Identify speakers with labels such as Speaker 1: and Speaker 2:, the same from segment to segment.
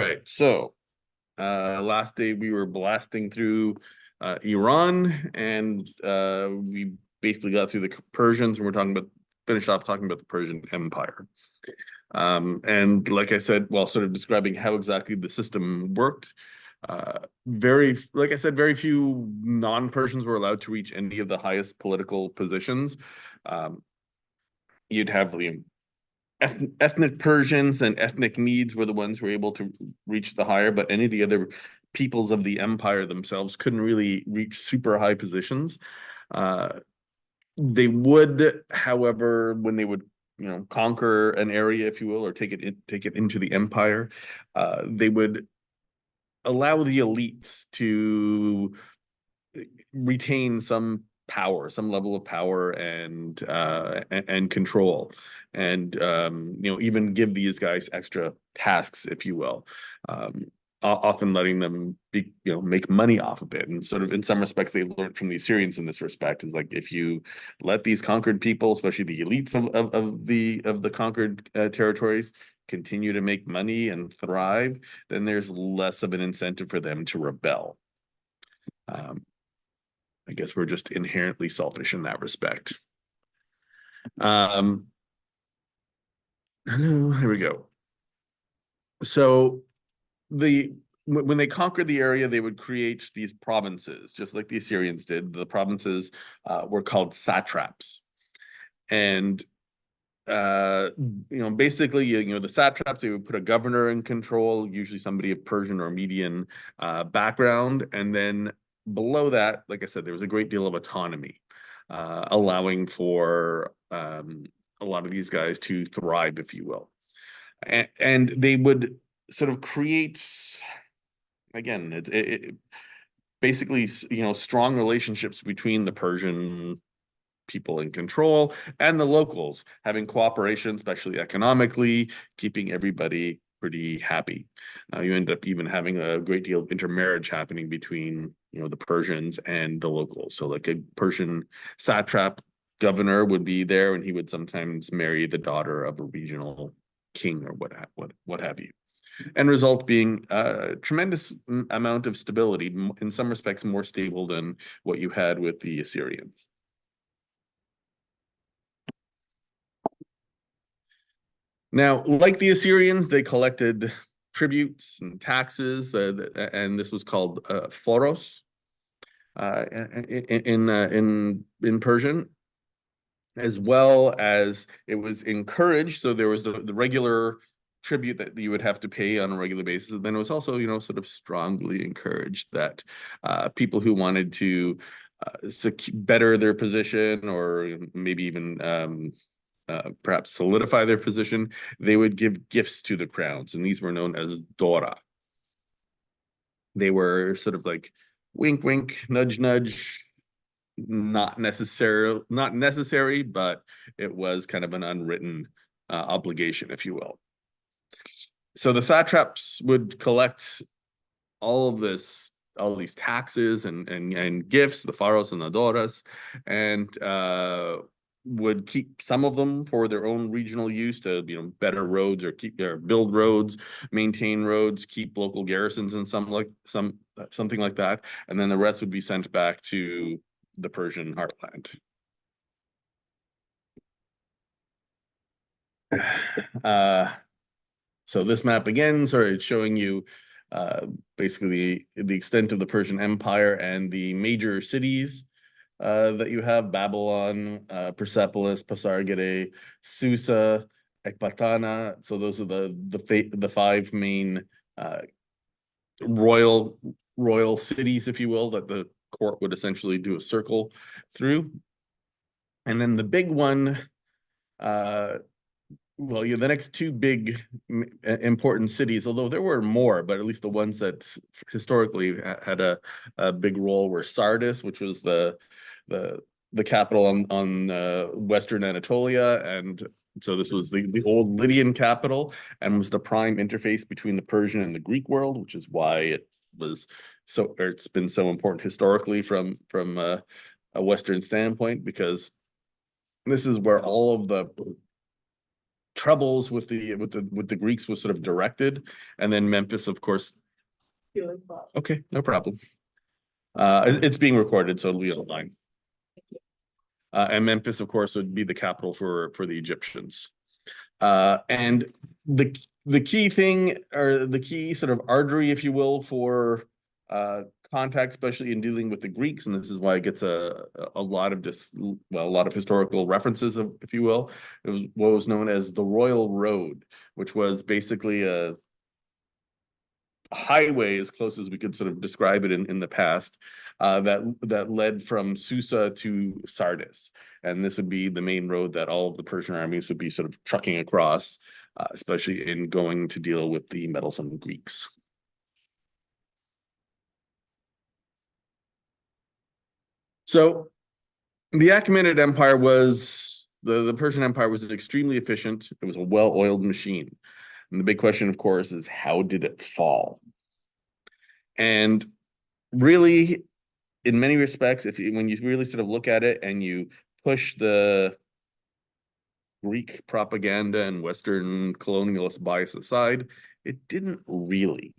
Speaker 1: right, so last day we were blasting through Iran, and we basically got through the Persians, and finished off talking about the Persian Empire. And like I said, while sort of describing how exactly the system worked, like I said, very few non-Persians were allowed to reach any of the highest political positions. Um, you'd have ethnic Persians and ethnic Medes were the ones who were able to reach the higher, but any of the other peoples of the empire themselves couldn't really reach super high positions. Uh, they would, however, when they would conquer an area, if you will, or take it into the empire, they would allow the elites to retain some power, some level of power and control, and even give these guys extra tasks, if you will. Often letting them make money off of it, and sort of in some respects they learned from the Assyrians in this respect is like, if you let these conquered people, especially the elites of the conquered territories, continue to make money and thrive, then there's less of an incentive for them to rebel. um, I guess we're just inherently selfish in that respect. Um, hello, here we go. So when they conquered the area, they would create these provinces, just like the Assyrians did. The provinces were called satraps, and basically, the satraps, they would put a governor in control, usually somebody of Persian or Median background, and then below that, like I said, there was a great deal of autonomy, allowing for a lot of these guys to thrive, if you will. And they would sort of create, again, basically, strong relationships between the Persian people in control and the locals, having cooperation, especially economically, keeping everybody pretty happy. You end up even having a great deal of intermarriage happening between the Persians and the locals. So like a Persian satrap governor would be there, and he would sometimes marry the daughter of a regional king or what have you. End result being a tremendous amount of stability, in some respects more stable than what you had with the Assyrians. Now, like the Assyrians, they collected tributes and taxes, and this was called phoros in Persian, as well as it was encouraged. So there was the regular tribute that you would have to pay on a regular basis. And then it was also, sort of strongly encouraged that people who wanted to better their position, or maybe even perhaps solidify their position, they would give gifts to the crowns, and these were known as dora. They were sort of like wink, wink, nudge, nudge, not necessary, but it was kind of an unwritten obligation, if you will. So the satraps would collect all these taxes and gifts, the pharos and the doras, and would keep some of them for their own regional use to better roads, or build roads, maintain roads, keep local garrisons, and something like that, and then the rest would be sent back to the Persian heartland. So this map again, sorry, it's showing you basically the extent of the Persian Empire and the major cities that you have: Babylon, Persepolis, Pasargadae, Susa, Ecbatana. So those are the five main royal cities, if you will, that the court would essentially do a circle through. And then the big one, well, the next two big important cities, although there were more, but at least the ones that historically had a big role, were Sardis, which was the capital on Western Anatolia, and so this was the old Lydian capital, and was the prime interface between the Persian and the Greek world, which is why it's been so important historically from a Western standpoint, because this is where all of the troubles with the Greeks was sort of directed, and then Memphis, of course. Okay, no problem. It's being recorded, so it'll be online. And Memphis, of course, would be the capital for the Egyptians. And the key thing, or the key sort of artery, if you will, for contact, especially in dealing with the Greeks, and this is why it gets a lot of historical references, if you will. It was what was known as the Royal Road, which was basically a highway, as close as we could sort of describe it in the past, that led from Susa to Sardis. And this would be the main road that all of the Persian armies would be sort of trucking across, especially in going to deal with the meddlesome Greeks. So the Achaemenid Empire was, the Persian Empire was extremely efficient. It was a well-oiled machine. And the big question, of course, is how did it fall? And really, in many respects, when you really sort of look at it and you push the Greek propaganda and Western colonialist bias aside, it didn't really.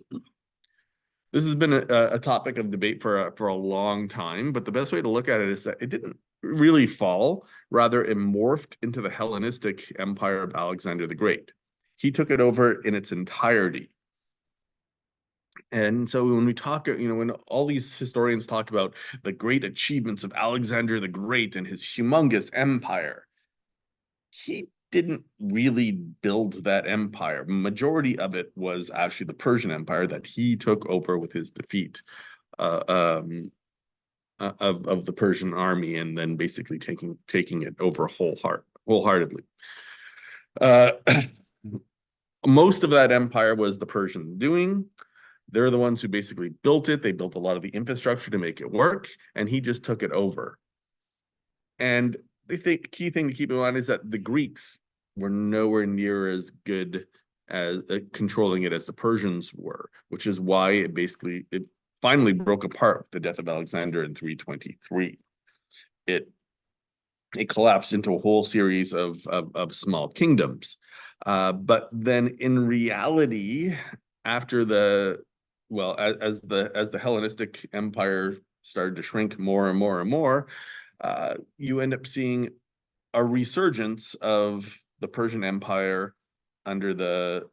Speaker 1: This has been a topic of debate for a long time, but the best way to look at it is that it didn't really fall. Rather, it morphed into the Hellenistic Empire of Alexander the Great. He took it over in its entirety. And so when we talk, when all these historians talk about the great achievements of Alexander the Great and his humongous empire, he didn't really build that empire. Majority of it was actually the Persian Empire that he took over with his defeat of the Persian army, and then basically taking it over wholeheartedly. Most of that empire was the Persian doing. They're the ones who basically built it. They built a lot of the infrastructure to make it work, and he just took it over. And the key thing to keep in mind is that the Greeks were nowhere near as good as controlling it as the Persians were, which is why it finally broke apart with the death of Alexander in 323. It collapsed into a whole series of small kingdoms. But then in reality, after as the Hellenistic Empire started to shrink more and more and more, you end up seeing a resurgence of the Persian Empire under the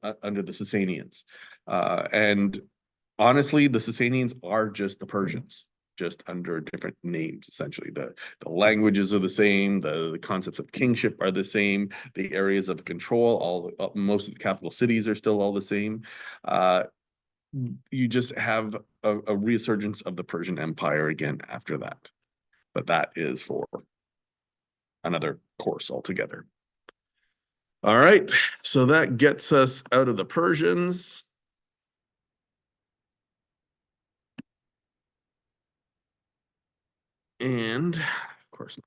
Speaker 1: Sasanians. And honestly, the Sasanians are just the Persians, just under different names, essentially. The languages are the same, the concepts of kingship are the same, the areas of control, most of the capital cities are still all the same. You just have a resurgence of the Persian Empire again after that. But that is for another course altogether. All right, so that gets us out of the Persians. And of course,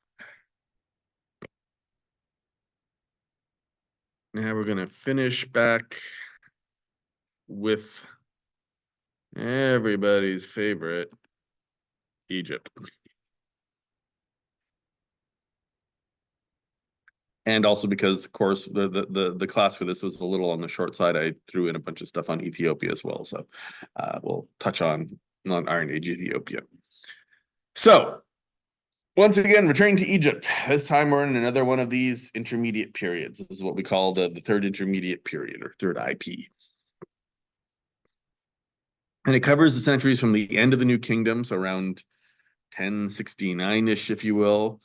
Speaker 1: now we're going to finish back with everybody's favorite, Egypt. And also because, of course, the class for this was a little on the short side, I threw in a bunch of stuff on Ethiopia as well. So we'll touch on Iron Age Ethiopia. So once again, returning to Egypt. This time we're in another one of these intermediate periods. This is what we call the third intermediate period, or third IP. And it covers the centuries from the end of the New Kingdom, so around 1069-ish, if you will,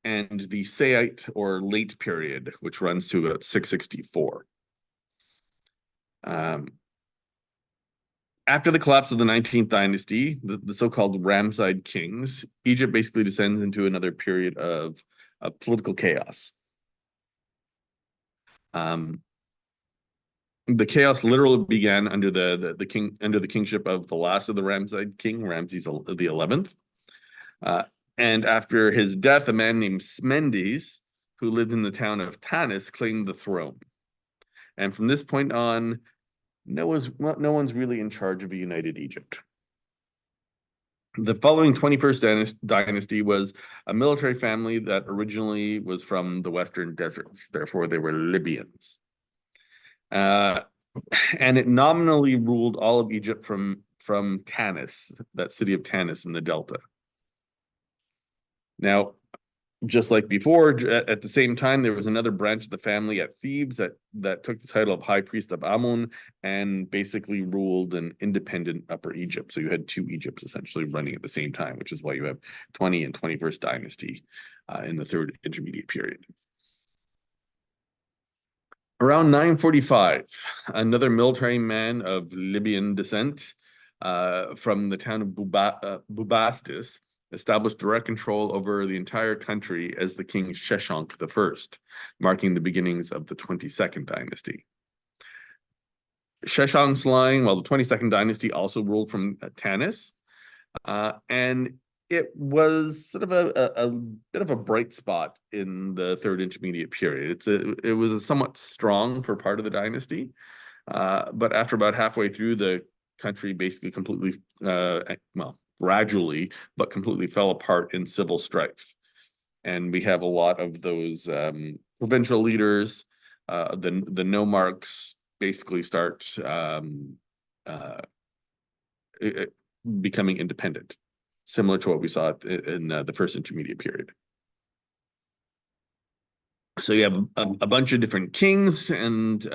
Speaker 1: and the Saite or late period, which runs to about 664. After the collapse of the 19th dynasty, the so-called Ramesside kings, Egypt basically descends into another period of political chaos. The chaos literally began under the kingship of the last of the Ramesside king, Ramses the 11th. And after his death, a man named Smendes, who lived in the town of Tanis, claimed the throne. And from this point on, no one's really in charge of a united Egypt. The following 21st dynasty was a military family that originally was from the Western deserts. Therefore, they were Libyans. And it nominally ruled all of Egypt from Tanis, that city of Tanis in the Delta. Now, just like before, at the same time, there was another branch of the family at Thebes that took the title of High Priest of Amun and basically ruled an independent Upper Egypt. So you had two Egypts essentially running at the same time, which is why you have 20 and 21st dynasty in the third intermediate period. Around 945, another military man of Libyan descent from the town of Bubastis established direct control over the entire country as the king Sheshonq I, marking the beginnings of the 22nd dynasty. Sheshonq's line, while the 22nd dynasty also ruled from Tanis, and it was sort of a bit of a bright spot in the third intermediate period. It was a somewhat strong for part of the dynasty, but after about halfway through, the country basically completely, gradually, but completely fell apart in civil strife. And we have a lot of those provincial leaders, the nomarchs basically start becoming independent, similar to what we saw in the first intermediate period. So you have a bunch of different kings and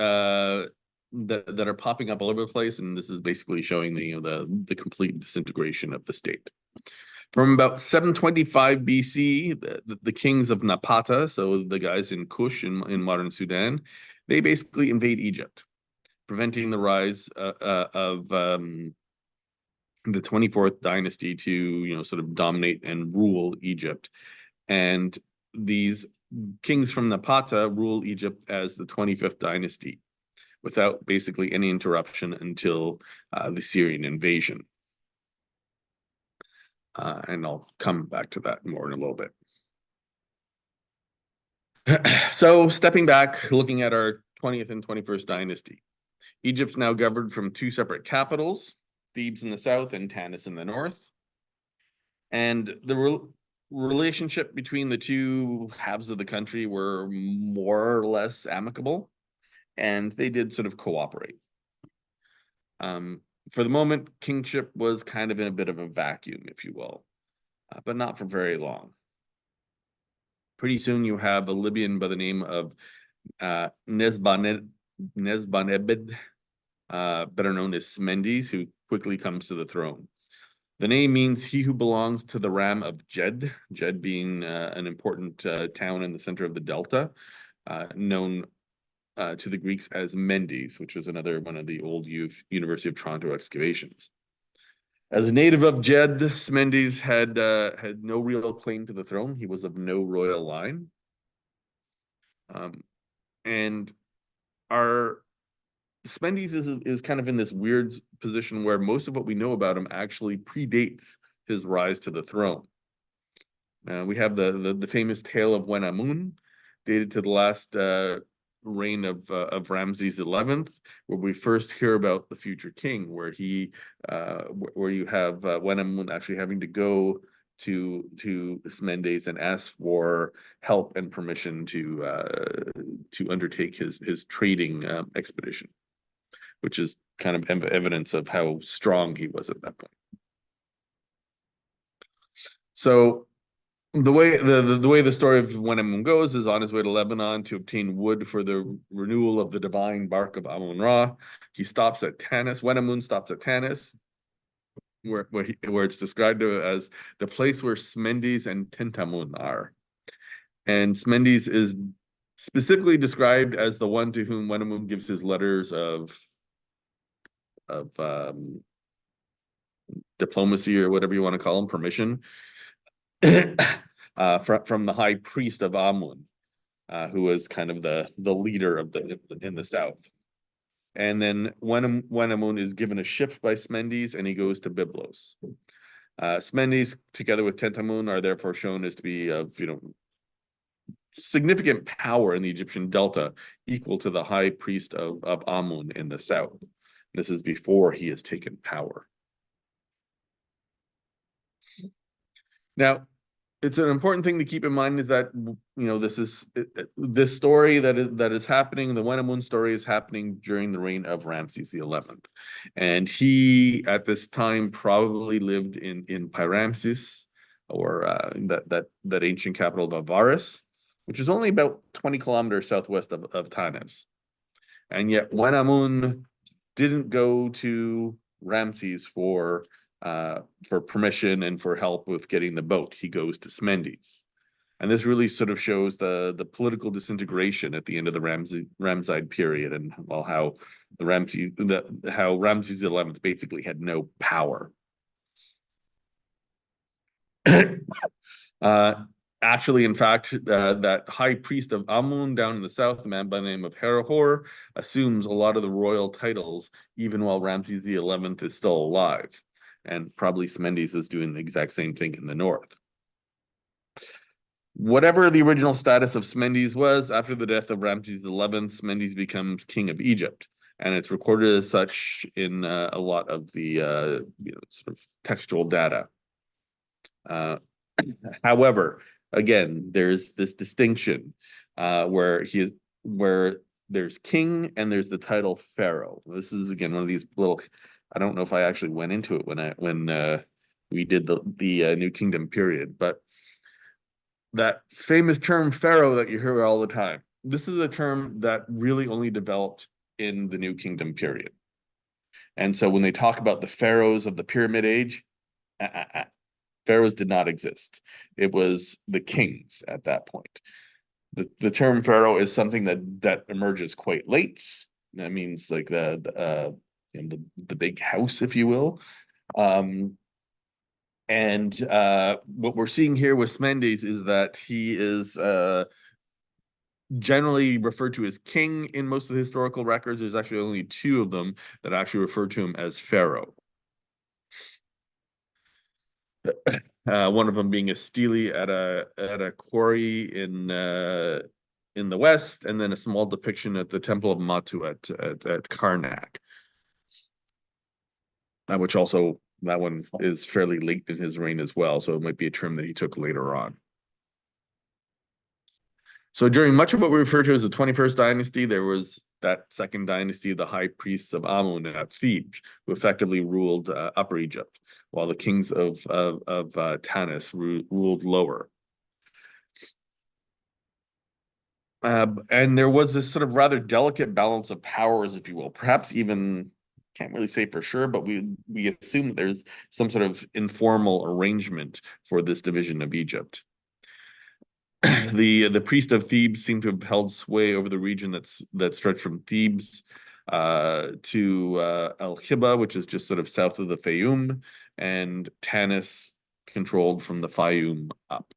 Speaker 1: that are popping up all over the place, and this is basically showing the complete disintegration of the state. From about 725 BC, the kings of Napata, so the guys in Kush in modern Sudan, they basically invade Egypt, preventing the rise of the 24th dynasty to sort of dominate and rule Egypt. And these kings from Napata rule Egypt as the 25th dynasty without basically any interruption until the Syrian invasion. And I'll come back to that more in a little bit. So stepping back, looking at our 20th and 21st dynasty, Egypt's now governed from two separate capitals, Thebes in the south and Tanis in the north. And the relationship between the two halves of the country were more or less amicable, and they did sort of cooperate. For the moment, kingship was kind of in a bit of a vacuum, if you will, but not for very long. Pretty soon you have a Libyan by the name of Nesbanebed, better known as Smendes, who quickly comes to the throne. The name means he who belongs to the Ram of Jed, Jed being an important town in the center of the Delta, known to the Greeks as Mendes, which was another one of the old University of Toronto excavations. As a native of Jed, Smendes had no real claim to the throne. He was of no royal line. And our Smendes is kind of in this weird position where most of what we know about him actually predates his rise to the throne. We have the famous tale of Wenamun, dated to the last reign of Ramses XI, where we first hear about the future king, where you have Wenamun actually having to go to Smendes and ask for help and permission to undertake his trading expedition, which is kind of evidence of how strong he was at that point. So the way the story of Wenamun goes is on his way to Lebanon to obtain wood for the renewal of the divine bark of Amun-Ra. He stops at Tanis. Wenamun stops at Tanis, where it's described as the place where Smendes and Tentamun are. And Smendes is specifically described as the one to whom Wenamun gives his letters of diplomacy, or whatever you want to call them, permission, from the high priest of Amun, who was kind of the leader of in the south. And then Wenamun is given a ship by Smendes, and he goes to Byblos. Smendes, together with Tentamun, are therefore shown as to be of significant power in the Egyptian Delta, equal to the high priest of Amun in the south. This is before he has taken power. Now, it's an important thing to keep in mind is that this story that is happening. The Wenamun story is happening during the reign of Ramses the 11th, and he at this time probably lived in Pyramsis, or that ancient capital of Avaris, which is only about 20 kilometers southwest of Tanis. And yet Wenamun didn't go to Ramses for permission and for help with getting the boat. He goes to Smendes. And this really sort of shows the political disintegration at the end of the Ramesside period, and well, how Ramses the 11th basically had no power. Actually, in fact, that high priest of Amun down in the south, a man by the name of Herihor, assumes a lot of the royal titles, even while Ramses the 11th is still alive. And probably Smendes was doing the exact same thing in the north. Whatever the original status of Smendes was, after the death of Ramses the 11th, Smendes becomes king of Egypt. And it's recorded as such in a lot of the sort of textual data. However, again, there's this distinction where there's king and there's the title pharaoh. This is again one of these little. I don't know if I actually went into it when we did the New Kingdom period, but that famous term pharaoh that you hear all the time. This is a term that really only developed in the New Kingdom period. And so when they talk about the pharaohs of the Pyramid Age, pharaohs did not exist. It was the kings at that point. The term pharaoh is something that emerges quite late. That means like the big house, if you will. And what we're seeing here with Smendes is that he is generally referred to as king in most of the historical records. There's actually only 2 of them that actually refer to him as pharaoh. One of them being a stele at a quarry in the west, and then a small depiction at the Temple of Matu at Karnak, which also that one is fairly late in his reign as well, so it might be a term that he took later on. So during much of what we refer to as the 21st dynasty, there was that second dynasty, the high priests of Amun at Thebes, who effectively ruled Upper Egypt, while the kings of Tanis ruled Lower. And there was this sort of rather delicate balance of powers, if you will, perhaps even can't really say for sure, but we assume that there's some sort of informal arrangement for this division of Egypt. The priest of Thebes seemed to have held sway over the region that stretched from Thebes to El Khiba, which is just sort of south of the Fayum, and Tanis controlled from the Fayum up.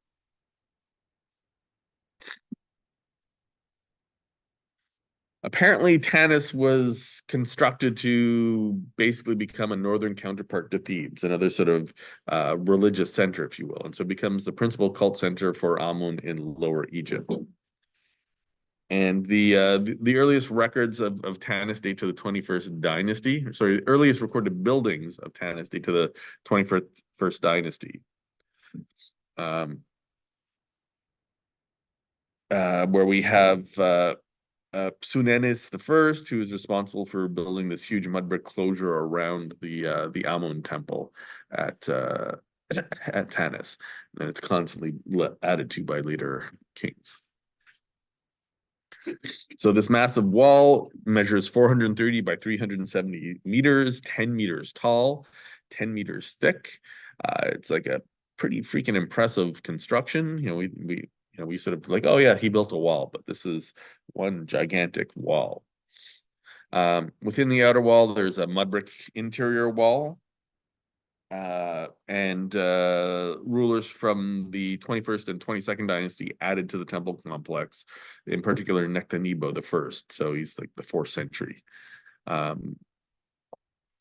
Speaker 1: Apparently, Tanis was constructed to basically become a northern counterpart to Thebes, another sort of religious center, if you will, and so it becomes the principal cult center for Amun in Lower Egypt. And the earliest records of Tanis date to the 21st dynasty. Sorry, the earliest recorded buildings of Tanis date to the 21st dynasty. Where we have Psunenes the First, who is responsible for building this huge mud brick closure around the Amun temple at Tanis, and it's constantly added to by later kings. So this massive wall measures 430 by 370 meters, 10 meters tall, 10 meters thick. It's like a pretty freaking impressive construction. We sort of like, oh yeah, he built a wall, but this is one gigantic wall. Within the outer wall, there's a mud brick interior wall. And rulers from the 21st and 22nd dynasty added to the temple complex, in particular Nectanebo the First. So he's like the 4th century,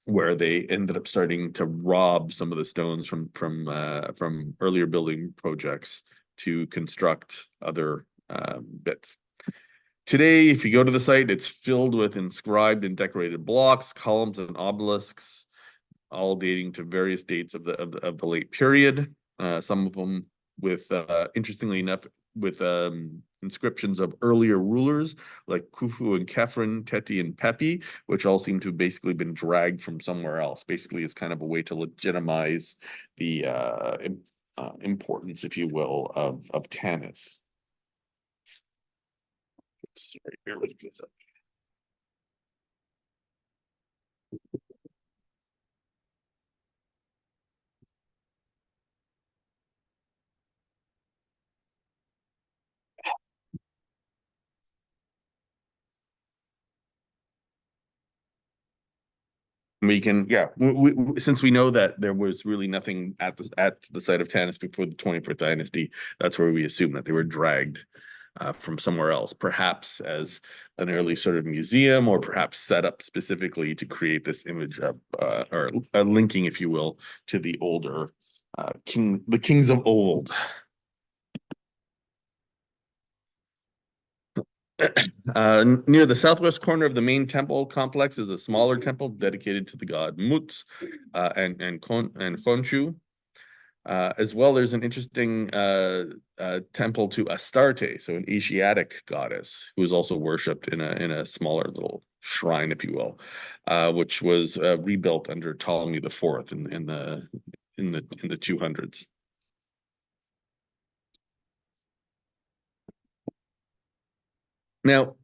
Speaker 1: where they ended up starting to rob some of the stones from earlier building projects to construct other bits. Today, if you go to the site, it's filled with inscribed and decorated blocks, columns, and obelisks, all dating to various dates of the late period. some of them with, interestingly enough, with inscriptions of earlier rulers like Khufu and Khephren, Teti and Pepi, which all seem to have basically been dragged from somewhere else. Basically, it's kind of a way to legitimize the importance, if you will, of Tanis. Sorry, bear with me a second. We can, yeah, since we know that there was really nothing at the site of Tanis before the 24th dynasty, that's where we assume that they were dragged from somewhere else, perhaps as an early sort of museum, or perhaps set up specifically to create this image of, or linking, if you will, to the older the kings of old. Near the southwest corner of the main temple complex is a smaller temple dedicated to the god Mut and Khonshu. As well, there's an interesting temple to Astarte, so an Asiatic goddess who is also worshipped in a smaller little shrine, if you will, which was rebuilt under Ptolemy IV in the 200s. Now,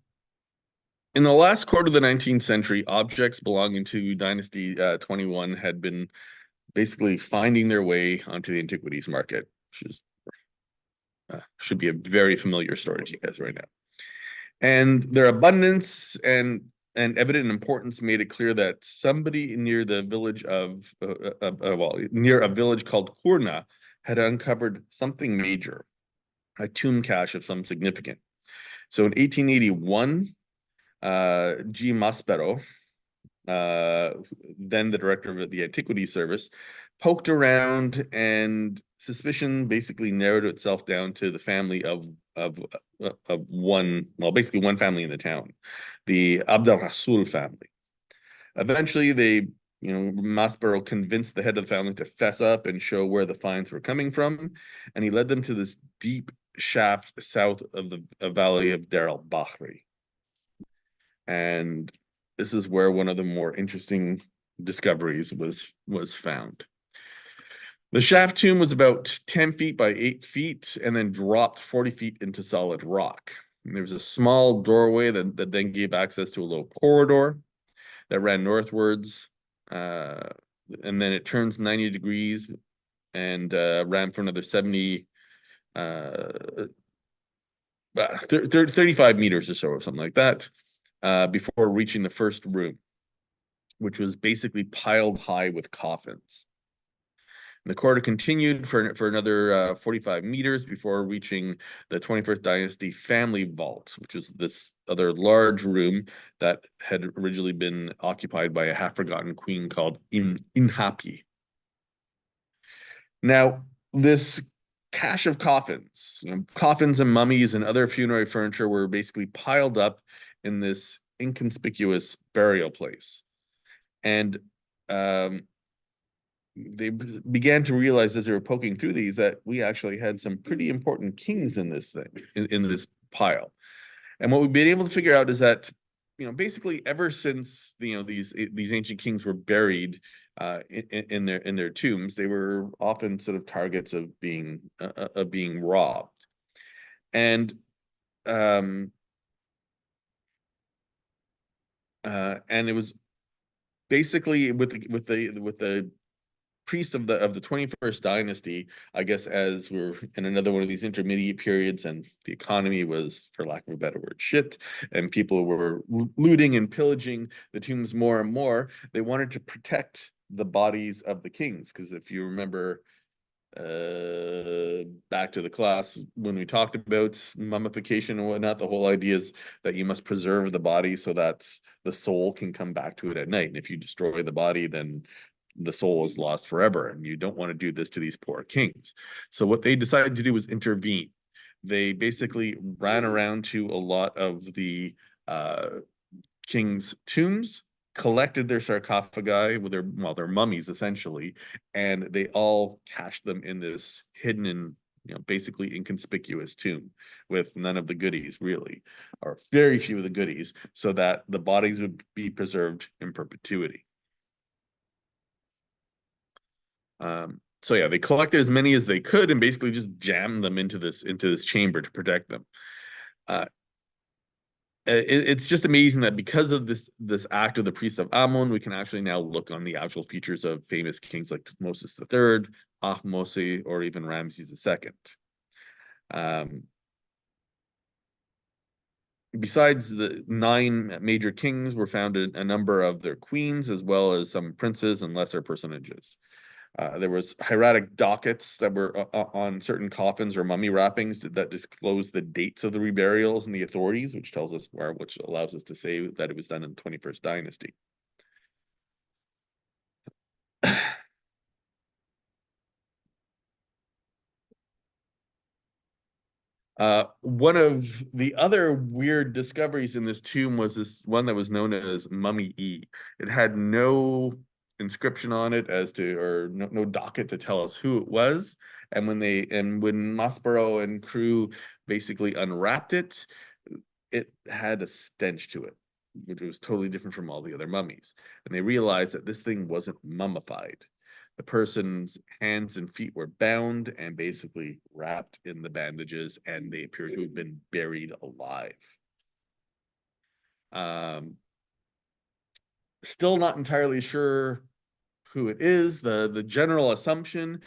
Speaker 1: in the last quarter of the 19th century, objects belonging to Dynasty 21 had been basically finding their way onto the antiquities market, which is should be a very familiar story to you guys right now. And their abundance and evident importance made it clear that somebody near the village of, well, near a village called Kurna had uncovered something major, a tomb cache of some significance. So in 1881, G. Maspero, then the director of the Antiquities Service, poked around, and suspicion basically narrowed itself down to the family of one, well, basically one family in the town, the Abd al-Rasul family. Eventually, Maspero convinced the head of the family to fess up and show where the finds were coming from, and he led them to this deep shaft south of the valley of Deir al-Bahri. And this is where one of the more interesting discoveries was found. The shaft tomb was about 10 feet by 8 feet and then dropped 40 feet into solid rock. And there was a small doorway that then gave access to a low corridor that ran northwards. And then it turns 90 degrees and ran for another 35 meters or so, or something like that, before reaching the first room, which was basically piled high with coffins. And the corridor continued for another 45 meters before reaching the 21st Dynasty family vault, which was this other large room that had originally been occupied by a half-forgotten queen called Inhapi. Now, this cache of coffins, coffins and mummies and other funerary furniture were basically piled up in this inconspicuous burial place. And they began to realize as they were poking through these that we actually had some pretty important kings in this thing, in this pile. And what we've been able to figure out is that, basically ever since these ancient kings were buried in their tombs, they were often sort of targets of being robbed. And it was basically with the priests of the 21st dynasty, I guess, as we're in another one of these intermediate periods and the economy was, for lack of a better word, shit, and people were looting and pillaging the tombs more and more, they wanted to protect the bodies of the kings. Because if you remember back to the class when we talked about mummification and whatnot, the whole idea is that you must preserve the body so that the soul can come back to it at night. And if you destroy the body, then the soul is lost forever, and you don't want to do this to these poor kings. So what they decided to do was intervene. They basically ran around to a lot of the kings' tombs collected their sarcophagi with their mummies essentially, and they all cached them in this hidden and basically inconspicuous tomb with none of the goodies really, or very few of the goodies, so that the bodies would be preserved in perpetuity. So yeah, they collected as many as they could and basically just jammed them into this chamber to protect them. Uh, it's just amazing that because of this act of the priests of Amun, we can actually now look on the actual features of famous kings like Tutmosis III, Ahmose, or even Ramses II. Besides the 9 major kings, were found a number of their queens, as well as some princes and lesser personages. There was hieratic dockets that were on certain coffins or mummy wrappings that disclose the dates of the reburials and the authorities, which allows us to say that it was done in the 21st dynasty. One of the other weird discoveries in this tomb was this one that was known as Mummy E. It had no inscription on it as to, or no docket to tell us who it was. And when Maspero and crew basically unwrapped it, it had a stench to it, which was totally different from all the other mummies. And they realized that this thing wasn't mummified. The person's hands and feet were bound and basically wrapped in the bandages, and they appear to have been buried alive. Still not entirely sure who it is. The general assumption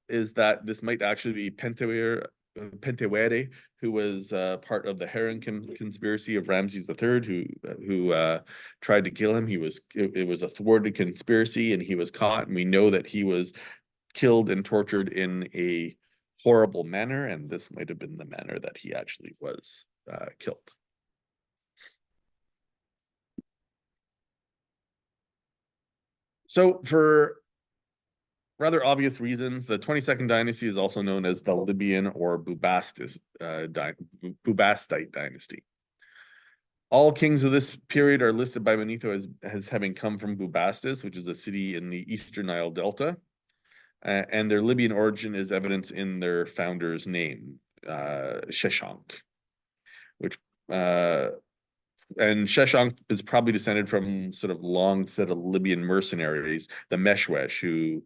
Speaker 1: is that this might actually be Pentewere, who was part of the Heron conspiracy of Ramses III, who tried to kill him. It was a thwarted conspiracy, and he was caught. And we know that he was killed and tortured in a horrible manner, and this might have been the manner that he actually was killed. So for rather obvious reasons, the 22nd dynasty is also known as the Libyan or Bubastite dynasty. All kings of this period are listed by Manetho as having come from Bubastis, which is a city in the eastern Nile Delta. And their Libyan origin is evidence in their founder's name, Sheshank, which and Sheshank is probably descended from sort of long set of Libyan mercenaries, the Meshwesh, who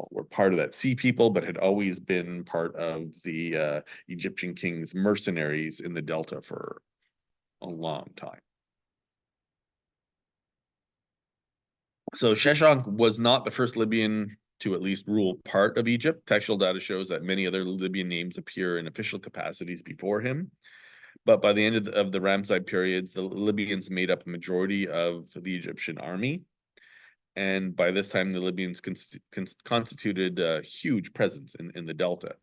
Speaker 1: were part of that sea people, but had always been part of the Egyptian king's mercenaries in the Delta for a long time. So Sheshank was not the first Libyan to at least rule part of Egypt. Textual data shows that many other Libyan names appear in official capacities before him. But by the end of the Ramesside periods, the Libyans made up a majority of the Egyptian army. And by this time, the Libyans constituted a huge presence in the Delta.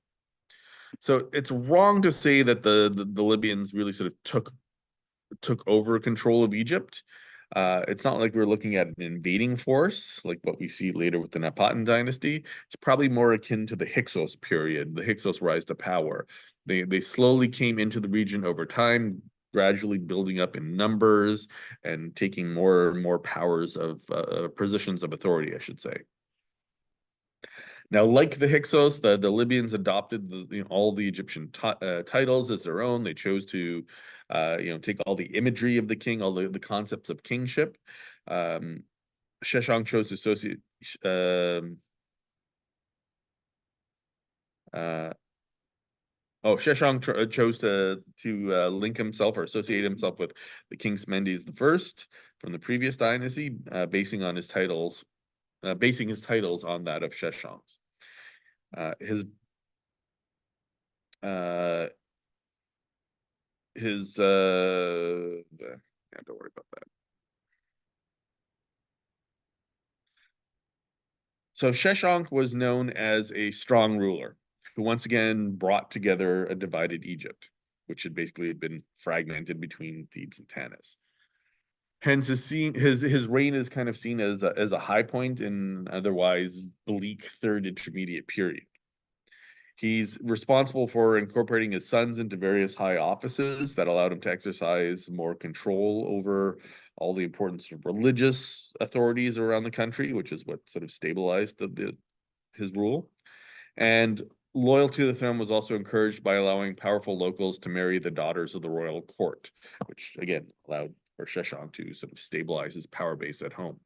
Speaker 1: So it's wrong to say that the Libyans really sort of took over control of Egypt. It's not like we're looking at an invading force like what we see later with the Napatan dynasty. It's probably more akin to the Hyksos period, the Hyksos rise to power. They slowly came into the region over time, gradually building up in numbers and taking more and more powers of positions of authority, I should say. Now, like the Hyksos, the Libyans adopted all the Egyptian titles as their own. They chose to, take all the imagery of the king, all the concepts of kingship. Sheshank chose to associate. Sheshank chose to link himself or associate himself with the King Smendes I from the previous dynasty, basing his titles on that of Sheshank's. His yeah, don't worry about that. So Sheshank was known as a strong ruler who once again brought together a divided Egypt, which had basically been fragmented between Thebes and Tanis. Hence, his reign is kind of seen as a high point in otherwise bleak third intermediate period. He's responsible for incorporating his sons into various high offices that allowed him to exercise more control over all the important sort of religious authorities around the country, which is what sort of stabilized his rule. And loyalty to the throne was also encouraged by allowing powerful locals to marry the daughters of the royal court, which again allowed for Sheshonq to sort of stabilize his power base at home.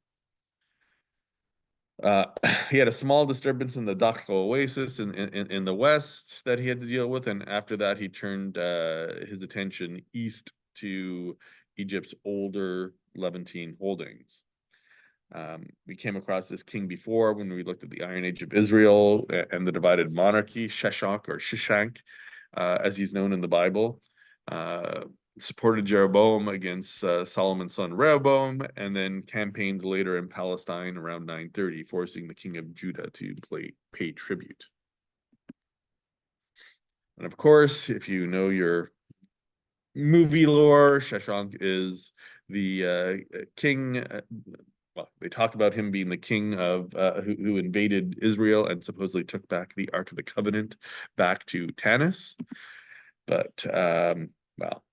Speaker 1: He had a small disturbance in the Dakhla Oasis in the west that he had to deal with, and after that he turned his attention east to Egypt's older Levantine holdings. We came across this king before when we looked at the Iron Age of Israel and the divided monarchy, Sheshonq or Shishak, as he's known in the Bible. Supported Jeroboam against Solomon's son Rehoboam, and then campaigned later in Palestine around 930, forcing the king of Judah to pay tribute. And of course, if you know your movie lore, Sheshonq is the king. Well, they talk about him being the king of who invaded Israel and supposedly took back the Ark of the Covenant back to Tanis. But well,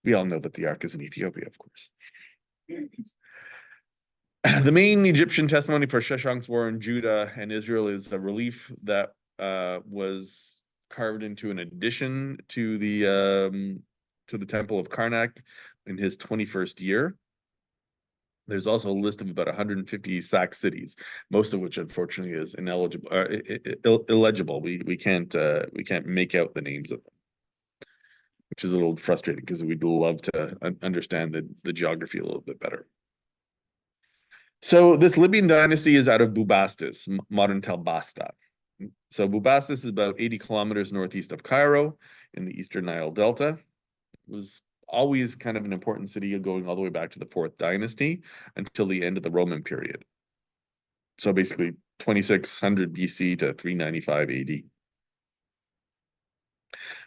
Speaker 1: we all know that the Ark is in Ethiopia, of course. The main Egyptian testimony for Sheshonq's war in Judah and Israel is a relief that was carved into an addition to the Temple of Karnak in his 21st year. There's also a list of about 150 sacked cities, most of which unfortunately is illegible. We can't make out the names of them, which is a little frustrating because we'd love to understand the geography a little bit better. So this Libyan dynasty is out of Bubastis, modern Tel Basta. So Bubastis is about 80 kilometers northeast of Cairo in the Eastern Nile Delta. It was always kind of an important city going all the way back to the 4th dynasty until the end of the Roman period. So basically 2600 BC to 395 AD.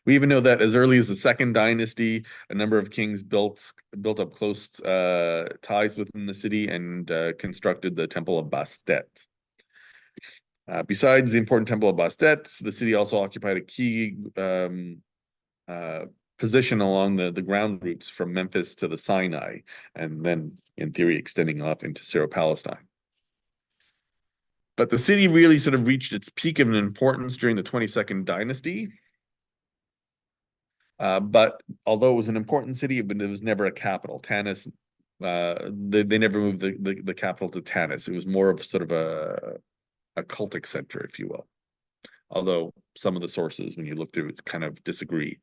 Speaker 1: We even know that as early as the 2nd dynasty, a number of kings built up close ties within the city and constructed the Temple of Bastet. Besides the important Temple of Bastet, the city also occupied a key position along the ground routes from Memphis to the Sinai, and then, in theory, extending off into Syro-Palestine. But the city really sort of reached its peak of importance during the 22nd dynasty. But although it was an important city, it was never a capital. Tanis, they never moved the capital to Tanis. It was more of sort of a cultic center, if you will. Although some of the sources, when you look through it, kind of disagree,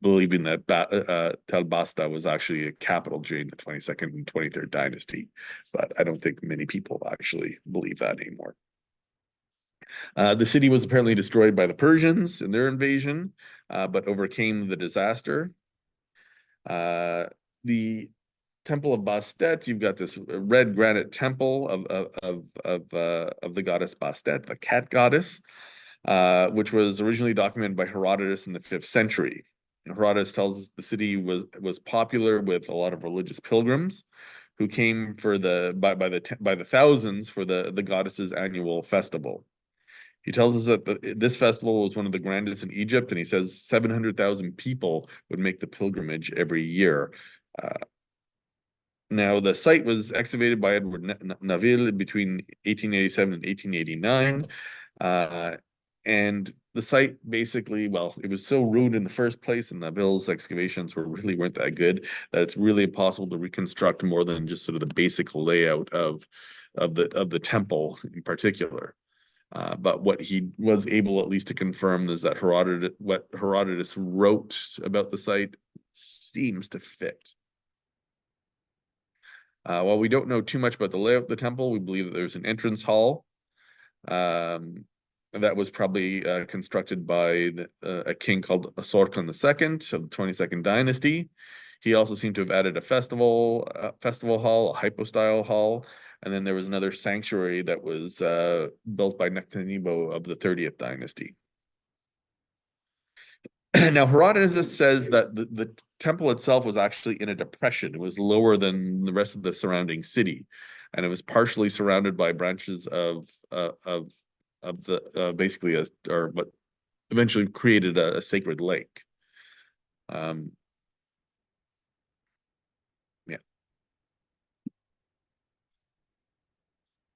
Speaker 1: believing that Tel Basta was actually a capital during the 22nd and 23rd dynasty. But I don't think many people actually believe that anymore. The city was apparently destroyed by the Persians in their invasion, but overcame the disaster. The Temple of Bastet, you've got this red granite temple of the goddess Bastet, the cat goddess, which was originally documented by Herodotus in the 5th century. Herodotus tells us the city was popular with a lot of religious pilgrims who came by the thousands for the goddess's annual festival. He tells us that this festival was one of the grandest in Egypt, and he says 700,000 people would make the pilgrimage every year. Now, the site was excavated by Edward Naville between 1887 and 1889. And the site basically, well, it was so rude in the first place, and Naville's excavations weren't that good, that it's really impossible to reconstruct more than just sort of the basic layout of the temple in particular. But what he was able at least to confirm is that what Herodotus wrote about the site seems to fit. While we don't know too much about the layout of the temple, we believe that there's an entrance hall that was probably constructed by a king called Asorkon II of the 22nd dynasty. He also seemed to have added a festival hall, a hypostyle hall, and then there was another sanctuary that was built by Nectanebo of the 30th dynasty. Now, Herodotus says that the temple itself was actually in a depression. It was lower than the rest of the surrounding city, and it was partially surrounded by branches of the basically or what eventually created a sacred lake. Yeah.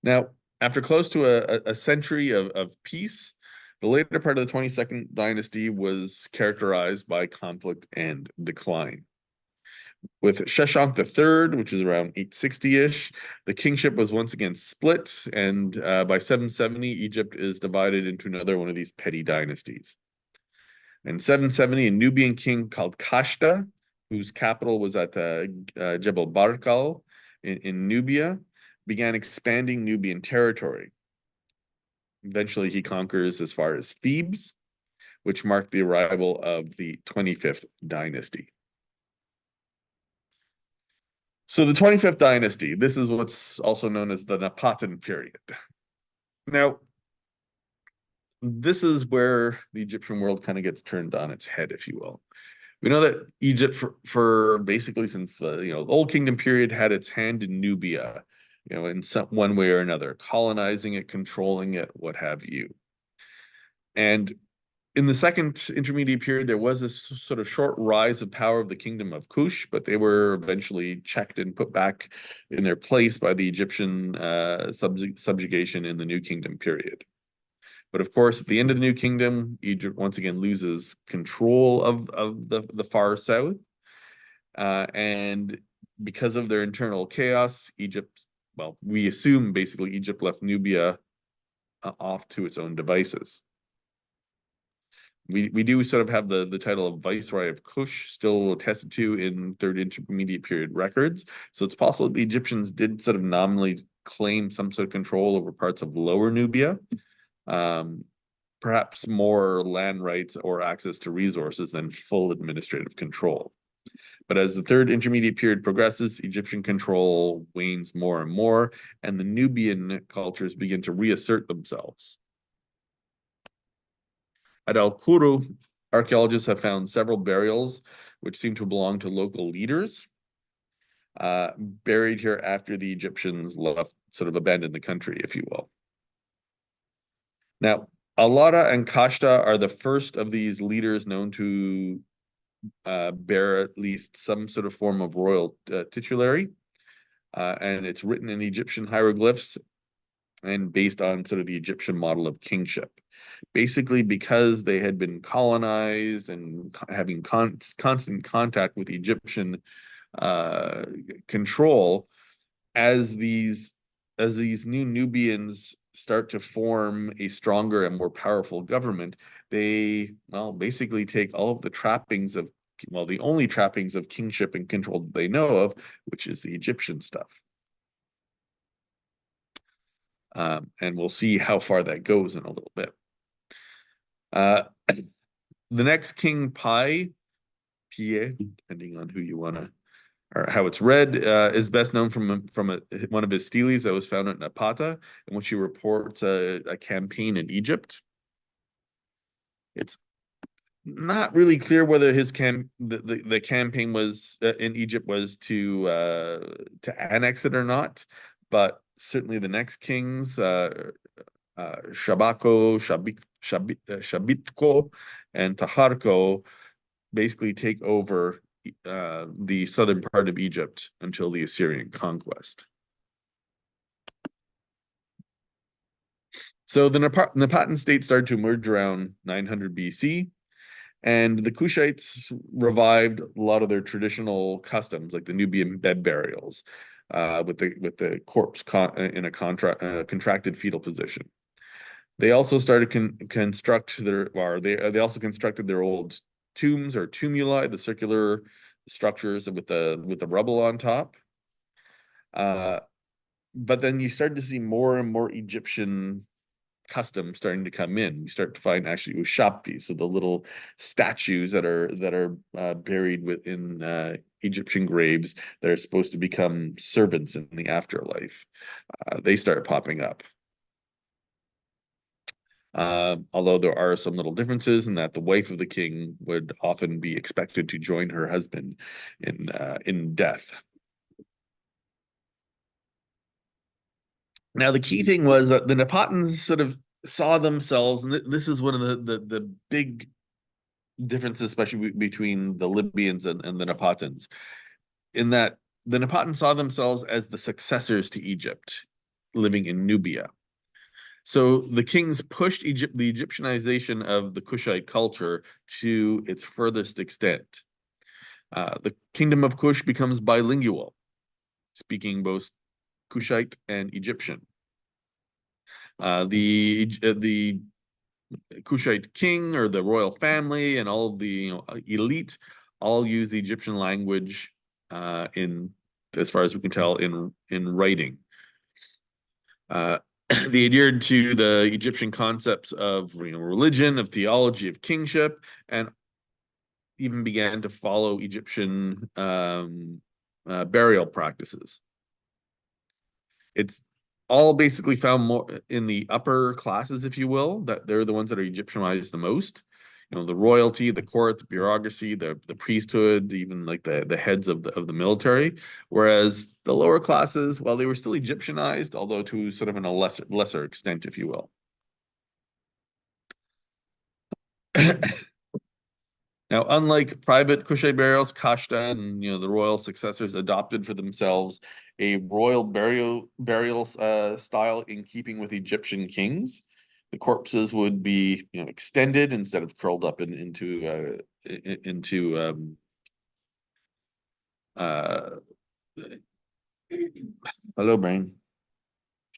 Speaker 1: Now, after close to a century of peace, the later part of the 22nd dynasty was characterized by conflict and decline. With Sheshonq III, which is around 860-ish, the kingship was once again split, and by 770, Egypt is divided into another one of these petty dynasties. In 770, a Nubian king called Kashta, whose capital was at Jebel Barkal in Nubia, began expanding Nubian territory. Eventually, he conquers as far as Thebes, which marked the arrival of the 25th dynasty. So the 25th dynasty, this is what's also known as the Napatan period. Now, this is where the Egyptian world kind of gets turned on its head, if you will. We know that Egypt, for basically since the Old Kingdom period, had its hand in Nubia, in one way or another, colonizing it, controlling it, what have you. And in the second intermediate period, there was this sort of short rise of power of the kingdom of Kush, but they were eventually checked and put back in their place by the Egyptian subjugation in the New Kingdom period. But of course, at the end of the New Kingdom, Egypt once again loses control of the far south. And because of their internal chaos, Egypt, well, we assume basically Egypt left Nubia off to its own devices. We do sort of have the title of Viceroy of Kush still attested to in Third Intermediate Period records. So it's possible the Egyptians did sort of nominally claim some sort of control over parts of Lower Nubia. Perhaps more land rights or access to resources than full administrative control. But as the Third Intermediate Period progresses, Egyptian control wanes more and more, and the Nubian cultures begin to reassert themselves. At Al-Quru, archaeologists have found several burials which seem to belong to local leaders, buried here after the Egyptians left, sort of abandoned the country, if you will. Now, Allada and Kashta are the first of these leaders known to bear at least some sort of form of royal titulary, and it's written in Egyptian hieroglyphs and based on sort of the Egyptian model of kingship. Basically, because they had been colonized and having constant contact with Egyptian control, as these new Nubians start to form a stronger and more powerful government, they, well, basically take all of the trappings of, well, the only trappings of kingship and control that they know of, which is the Egyptian stuff. And we'll see how far that goes in a little bit. The next king, Pi, depending on who you want to, or how it's read, is best known from one of his steles that was found at Napata, in which he reports a campaign in Egypt. It's not really clear whether his the campaign was in Egypt was to annex it or not, but certainly the next kings, Shabako, Shabitko, and Taharko, basically take over the southern part of Egypt until the Assyrian conquest. So the Napatan state started to emerge around 900 BC, and the Kushites revived a lot of their traditional customs, like the Nubian bed burials, with the corpse in a contracted fetal position. They also started construct their, or they also constructed their old tombs or tumuli, the circular structures with the rubble on top. But then you start to see more and more Egyptian customs starting to come in. You start to find actually ushapti, so the little statues that are buried within Egyptian graves that are supposed to become servants in the afterlife. They start popping up. Although there are some little differences in that the wife of the king would often be expected to join her husband in death. Now, the key thing was that the Napatans sort of saw themselves, and this is one of the big differences, especially between the Libyans and the Napatans, in that the Napatans saw themselves as the successors to Egypt. living in Nubia. So the kings pushed the Egyptianization of the Kushite culture to its furthest extent. The kingdom of Kush becomes bilingual, speaking both Kushite and Egyptian. The Kushite king or the royal family and all of the elite all use the Egyptian language in, as far as we can tell, in writing. They adhered to the Egyptian concepts of religion, of theology, of kingship, and even began to follow Egyptian burial practices. It's all basically found more in the upper classes, if you will, that they're the ones that are Egyptianized the most. The royalty, the court, the bureaucracy, the priesthood, even like the heads of the military. Whereas the lower classes, well, they were still Egyptianized, although to sort of in a lesser extent, if you will. Now, unlike private Kushite burials, Kashta and the royal successors adopted for themselves a royal burial style in keeping with Egyptian kings. The corpses would be extended instead of curled up into hello brain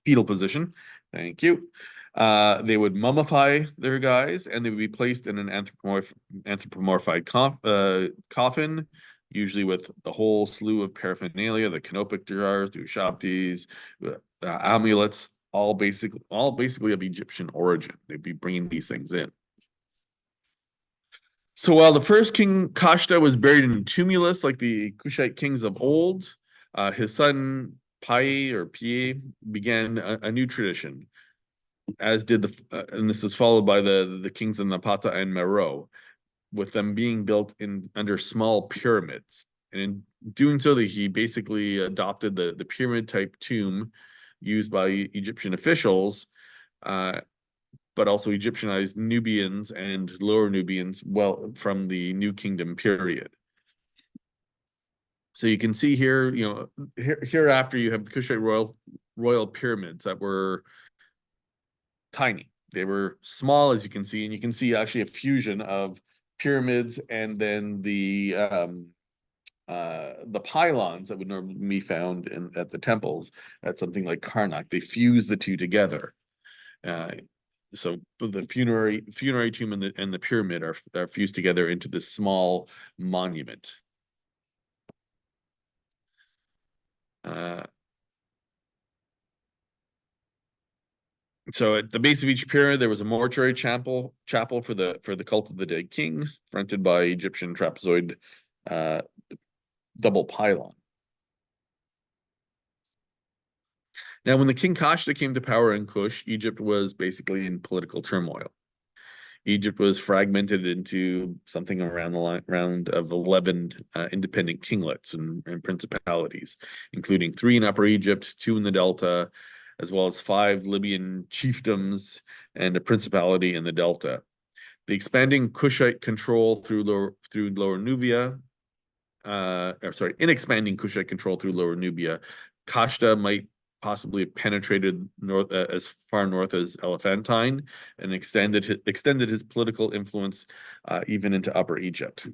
Speaker 1: fetal position. Thank you. They would mummify their guys, and they would be placed in an anthropomorphized coffin, usually with the whole slew of paraphernalia, the canopic jars, the ushabtis, amulets, all basically of Egyptian origin. They'd be bringing these things in. So while the first king Kashta was buried in a tumulus like the Kushite kings of old, his son Pai or Pie began a new tradition, as did and this was followed by the kings of Napata and Meroe, with them being built under small pyramids. And in doing so, he basically adopted the pyramid type tomb used by Egyptian officials, but also Egyptianized Nubians and Lower Nubians from the New Kingdom period. So you can see here, hereafter you have the Kushite royal pyramids that were tiny. They were small, as you can see, and you can see actually a fusion of pyramids and then the pylons that would normally be found at the temples at something like Karnak. They fuse the two together. So the funerary tomb and the pyramid are fused together into this small monument. So at the base of each pyramid, there was a mortuary chapel for the cult of the dead king, fronted by Egyptian trapezoid double pylon. Now, when the king Kashta came to power in Kush, Egypt was basically in political turmoil. Egypt was fragmented into something around of 11 independent kinglets and principalities, including 3 in Upper Egypt, 2 in the Delta, as well as 5 Libyan chiefdoms and a principality in the Delta. The expanding Kushite control through Lower Nubia, in expanding Kushite control through Lower Nubia, Kashta might possibly have penetrated north as far north as Elephantine and extended his political influence even into Upper Egypt.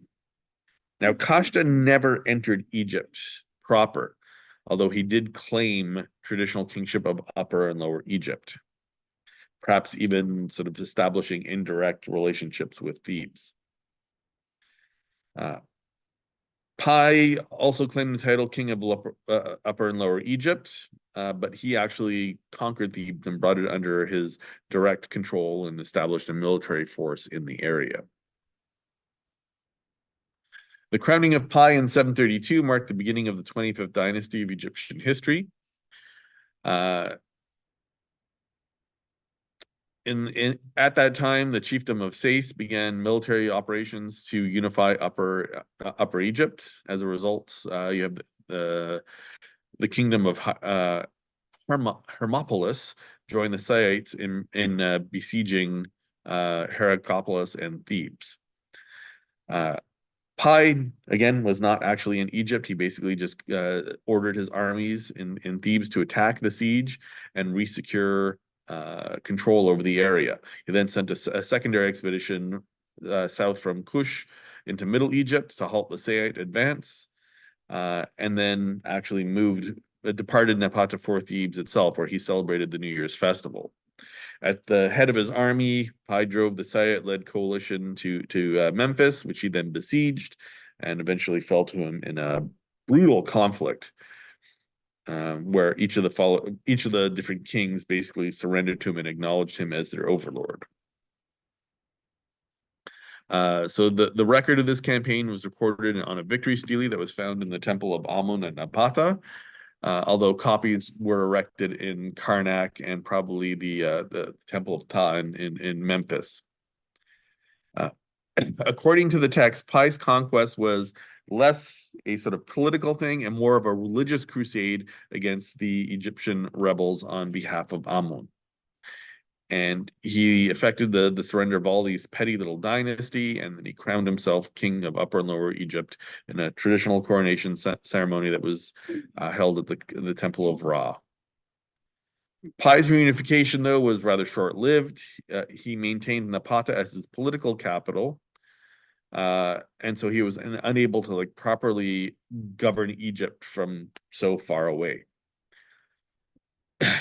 Speaker 1: Now, Kashta never entered Egypt proper, although he did claim traditional kingship of Upper and Lower Egypt, perhaps even sort of establishing indirect relationships with Thebes. Pai also claimed the title King of Upper and Lower Egypt, but he actually conquered Thebes and brought it under his direct control and established a military force in the area. The crowning of Pai in 732 marked the beginning of the 25th dynasty of Egyptian history. At that time, the chiefdom of Sais began military operations to unify Upper Egypt. As a result, you have the kingdom of Hermopolis joined the Saites in besieging Hierakonpolis and Thebes. Pi, again, was not actually in Egypt. He basically just ordered his armies in Thebes to attack the siege and resecure control over the area. He then sent a secondary expedition south from Kush into Middle Egypt to halt the Saite advance, and then actually departed Napata for Thebes itself, where he celebrated the New Year's festival. At the head of his army, Pi drove the Saite-led coalition to Memphis, which he then besieged, and eventually fell to him in a brutal conflict, where each of the different kings basically surrendered to him and acknowledged him as their overlord. So the record of this campaign was recorded on a victory stele that was found in the temple of Amun at Napata, although copies were erected in Karnak and probably the Temple of Ptah in Memphis. According to the text, Pi's conquest was less a sort of political thing and more of a religious crusade against the Egyptian rebels on behalf of Amun. And he effected the surrender of all these petty little dynasty, and then he crowned himself king of Upper and Lower Egypt in a traditional coronation ceremony that was held at the Temple of Ra. Pi's reunification, though, was rather short-lived. He maintained Napata as his political capital, and so he was unable to properly govern Egypt from so far away.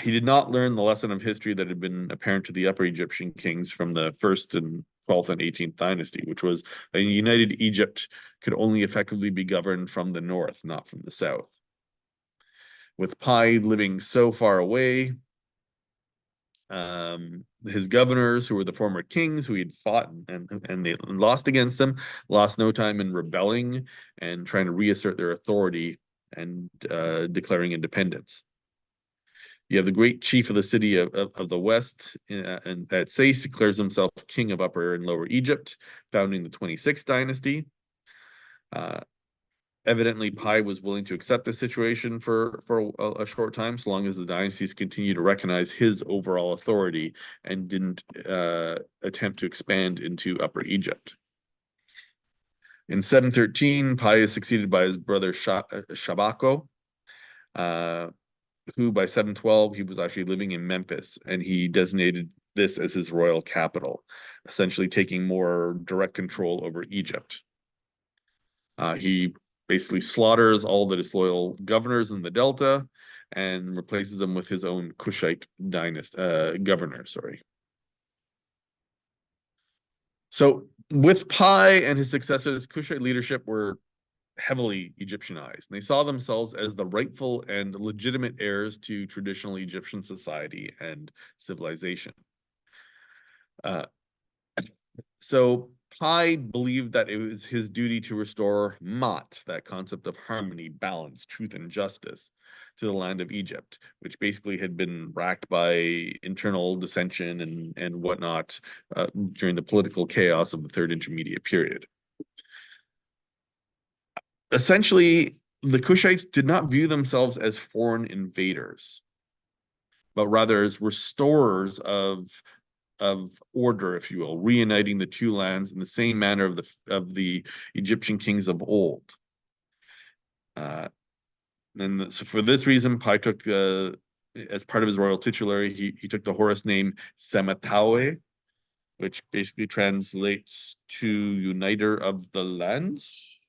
Speaker 1: He did not learn the lesson of history that had been apparent to the Upper Egyptian kings from the 1st and 12th and 18th dynasty, which was a united Egypt could only effectively be governed from the north, not from the south. With Pi living so far away, his governors, who were the former kings who he had fought and they lost against them, lost no time in rebelling and trying to reassert their authority and declaring independence. You have the great chief of the city of the West, and that Sais declares himself king of Upper and Lower Egypt, founding the 26th dynasty. Evidently, Pi was willing to accept the situation for a short time, so long as the dynasties continue to recognize his overall authority and didn't attempt to expand into Upper Egypt. In 713, Pi is succeeded by his brother Shabako, who by 712, he was actually living in Memphis, and he designated this as his royal capital, essentially taking more direct control over Egypt. He basically slaughters all the disloyal governors in the Delta and replaces them with his own Kushite governor, sorry. So with Pi and his successors, Kushite leadership were heavily Egyptianized. And they saw themselves as the rightful and legitimate heirs to traditional Egyptian society and civilization. So Pi believed that it was his duty to restore Mat, that concept of harmony, balance, truth, and justice, to the land of Egypt, which basically had been racked by internal dissension and whatnot during the political chaos of the Third Intermediate Period. Essentially, the Kushites did not view themselves as foreign invaders, but rather as restorers of order, if you will, reuniting the two lands in the same manner of the Egyptian kings of old. And so for this reason, Pi took, as part of his royal titulary, he took the Horus name Semetawe, which basically translates to uniter of the lands.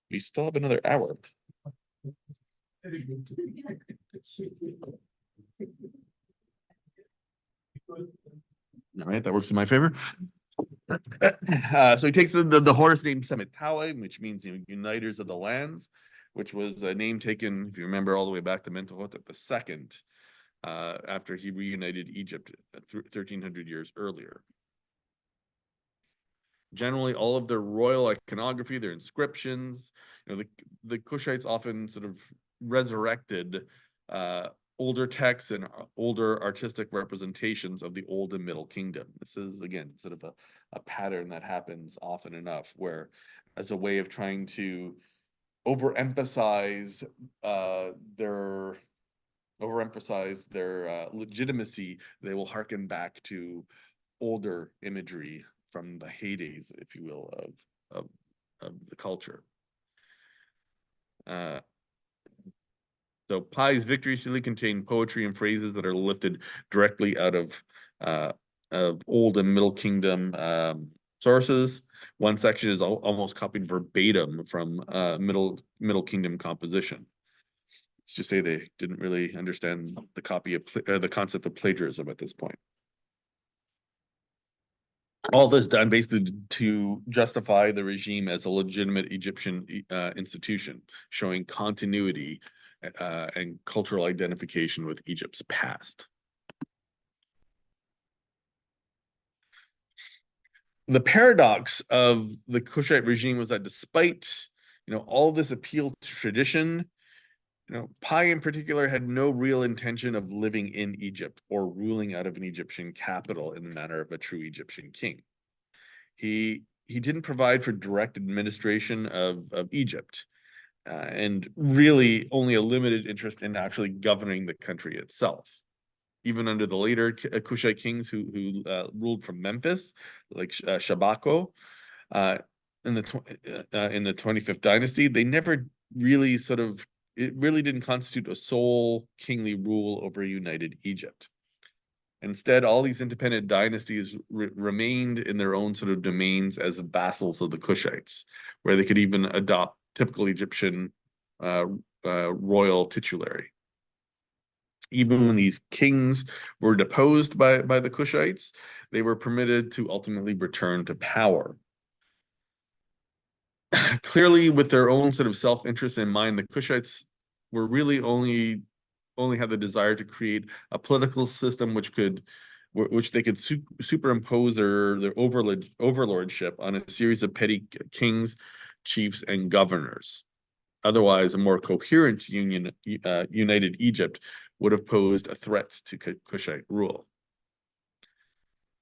Speaker 1: We still have another hour. All right, that works in my favor. So he takes the Horus name Semetawe, which means uniters of the lands, which was a name taken, if you remember, all the way back to Mentuhotep II, after he reunited Egypt 1,300 years earlier. Generally, all of their royal iconography, their inscriptions, the Kushites often sort of resurrected older texts and older artistic representations of the Old and Middle Kingdom. This is, again, sort of a pattern that happens often enough, where as a way of trying to overemphasize their legitimacy, they will harken back to older imagery from the heydays, if you will, of the culture. So Pai's victory really contained poetry and phrases that are lifted directly out of Old and Middle Kingdom sources. One section is almost copied verbatim from Middle Kingdom composition. Let's just say they didn't really understand the concept of plagiarism at this point. All this done basically to justify the regime as a legitimate Egyptian institution, showing continuity and cultural identification with Egypt's past. The paradox of the Kushite regime was that despite, all this appeal to tradition, Pai in particular had no real intention of living in Egypt or ruling out of an Egyptian capital in the manner of a true Egyptian king. He didn't provide for direct administration of Egypt, and really only a limited interest in actually governing the country itself. Even under the later Kushite kings who ruled from Memphis, like Shabako, in the 25th dynasty, they never really it really didn't constitute a sole kingly rule over a united Egypt. Instead, all these independent dynasties remained in their own sort of domains as vassals of the Kushites, where they could even adopt typical Egyptian royal titulary. Even when these kings were deposed by the Kushites, they were permitted to ultimately return to power. Clearly, with their own sort of self-interest in mind, the Kushites were really only had the desire to create a political system which they could superimpose their overlordship on a series of petty kings, chiefs, and governors. Otherwise, a more coherent united Egypt would have posed a threat to Kushite rule.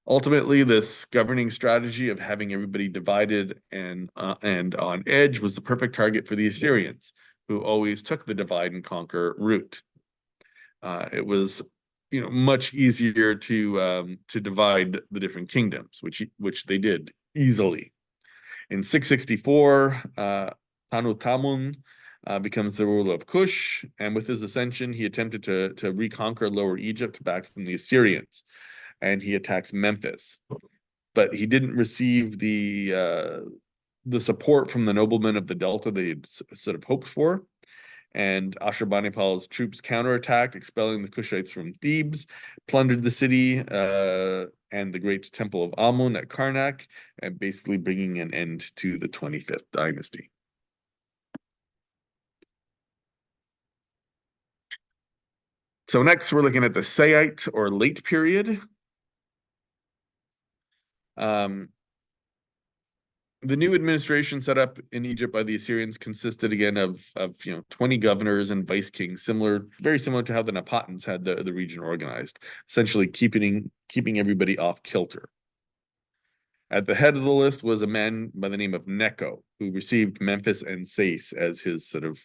Speaker 1: Ultimately, this governing strategy of having everybody divided and on edge was the perfect target for the Assyrians, who always took the divide and conquer route. It was, much easier to divide the different kingdoms, which they did easily. In 664, Tutankhamun becomes the ruler of Kush, and with his ascension, he attempted to reconquer Lower Egypt back from the Assyrians, and he attacks Memphis. But he didn't receive the support from the noblemen of the Delta that he'd sort of hoped for. And Ashurbanipal's troops counterattacked, expelling the Kushites from Thebes, plundered the city and the great temple of Amun at Karnak, and basically bringing an end to the 25th dynasty. So next, we're looking at the Saite or late period. The new administration set up in Egypt by the Assyrians consisted again of 20 governors and vice kings, very similar to how the Napatans had the region organized, essentially keeping everybody off kilter. At the head of the list was a man by the name of Necho, who received Memphis and Sais as his sort of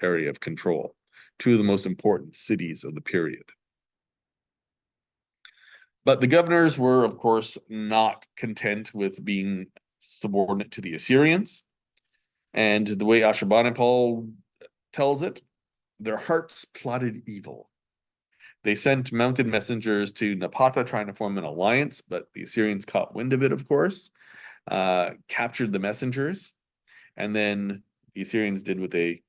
Speaker 1: area of control, two of the most important cities of the period. But the governors were, of course, not content with being subordinate to the Assyrians. And the way Ashurbanipal tells it, their hearts plotted evil. They sent mounted messengers to Napata trying to form an alliance, but the Assyrians caught wind of it, of course, captured the messengers, and then the Assyrians did what they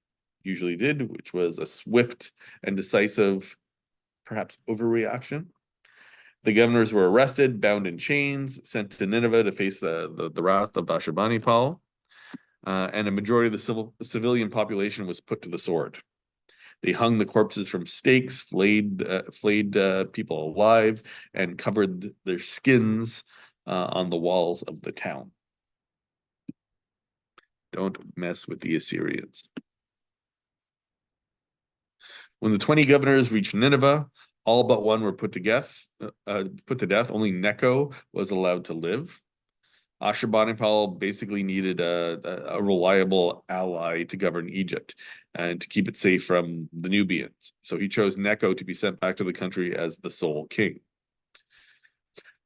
Speaker 1: usually did, which was a swift and decisive, perhaps overreaction. The governors were arrested, bound in chains, sent to Nineveh to face the wrath of Ashurbanipal, and a majority of the civilian population was put to the sword. They hung the corpses from stakes, flayed people alive, and covered their skins on the walls of the town. Don't mess with the Assyrians. When the 20 governors reached Nineveh, all but one were put to death. Only Necho was allowed to live. Ashurbanipal basically needed a reliable ally to govern Egypt and to keep it safe from the Nubians. So he chose Necho to be sent back to the country as the sole king.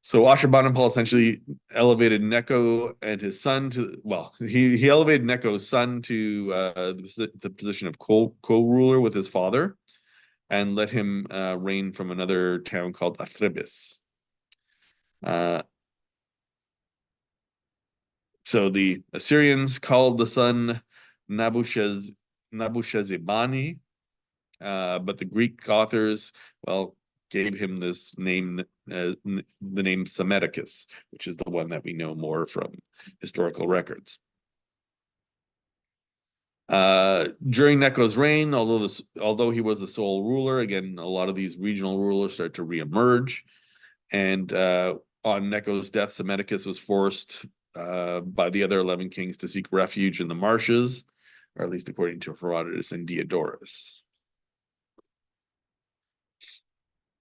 Speaker 1: So Ashurbanipal essentially elevated Necho and his son to, well, he elevated Necho's son to the position of co-ruler with his father, and let him reign from another town called Athribis. So the Assyrians called the son Nabushazibani, but the Greek authors, well, gave him this name, the name Psammetichus, which is the one that we know more from historical records. During Necho's reign, although he was the sole ruler, again, a lot of these regional rulers start to reemerge. And on Necho's death, Psammetichus was forced by the other 11 kings to seek refuge in the marshes, or at least according to Herodotus and Diodorus.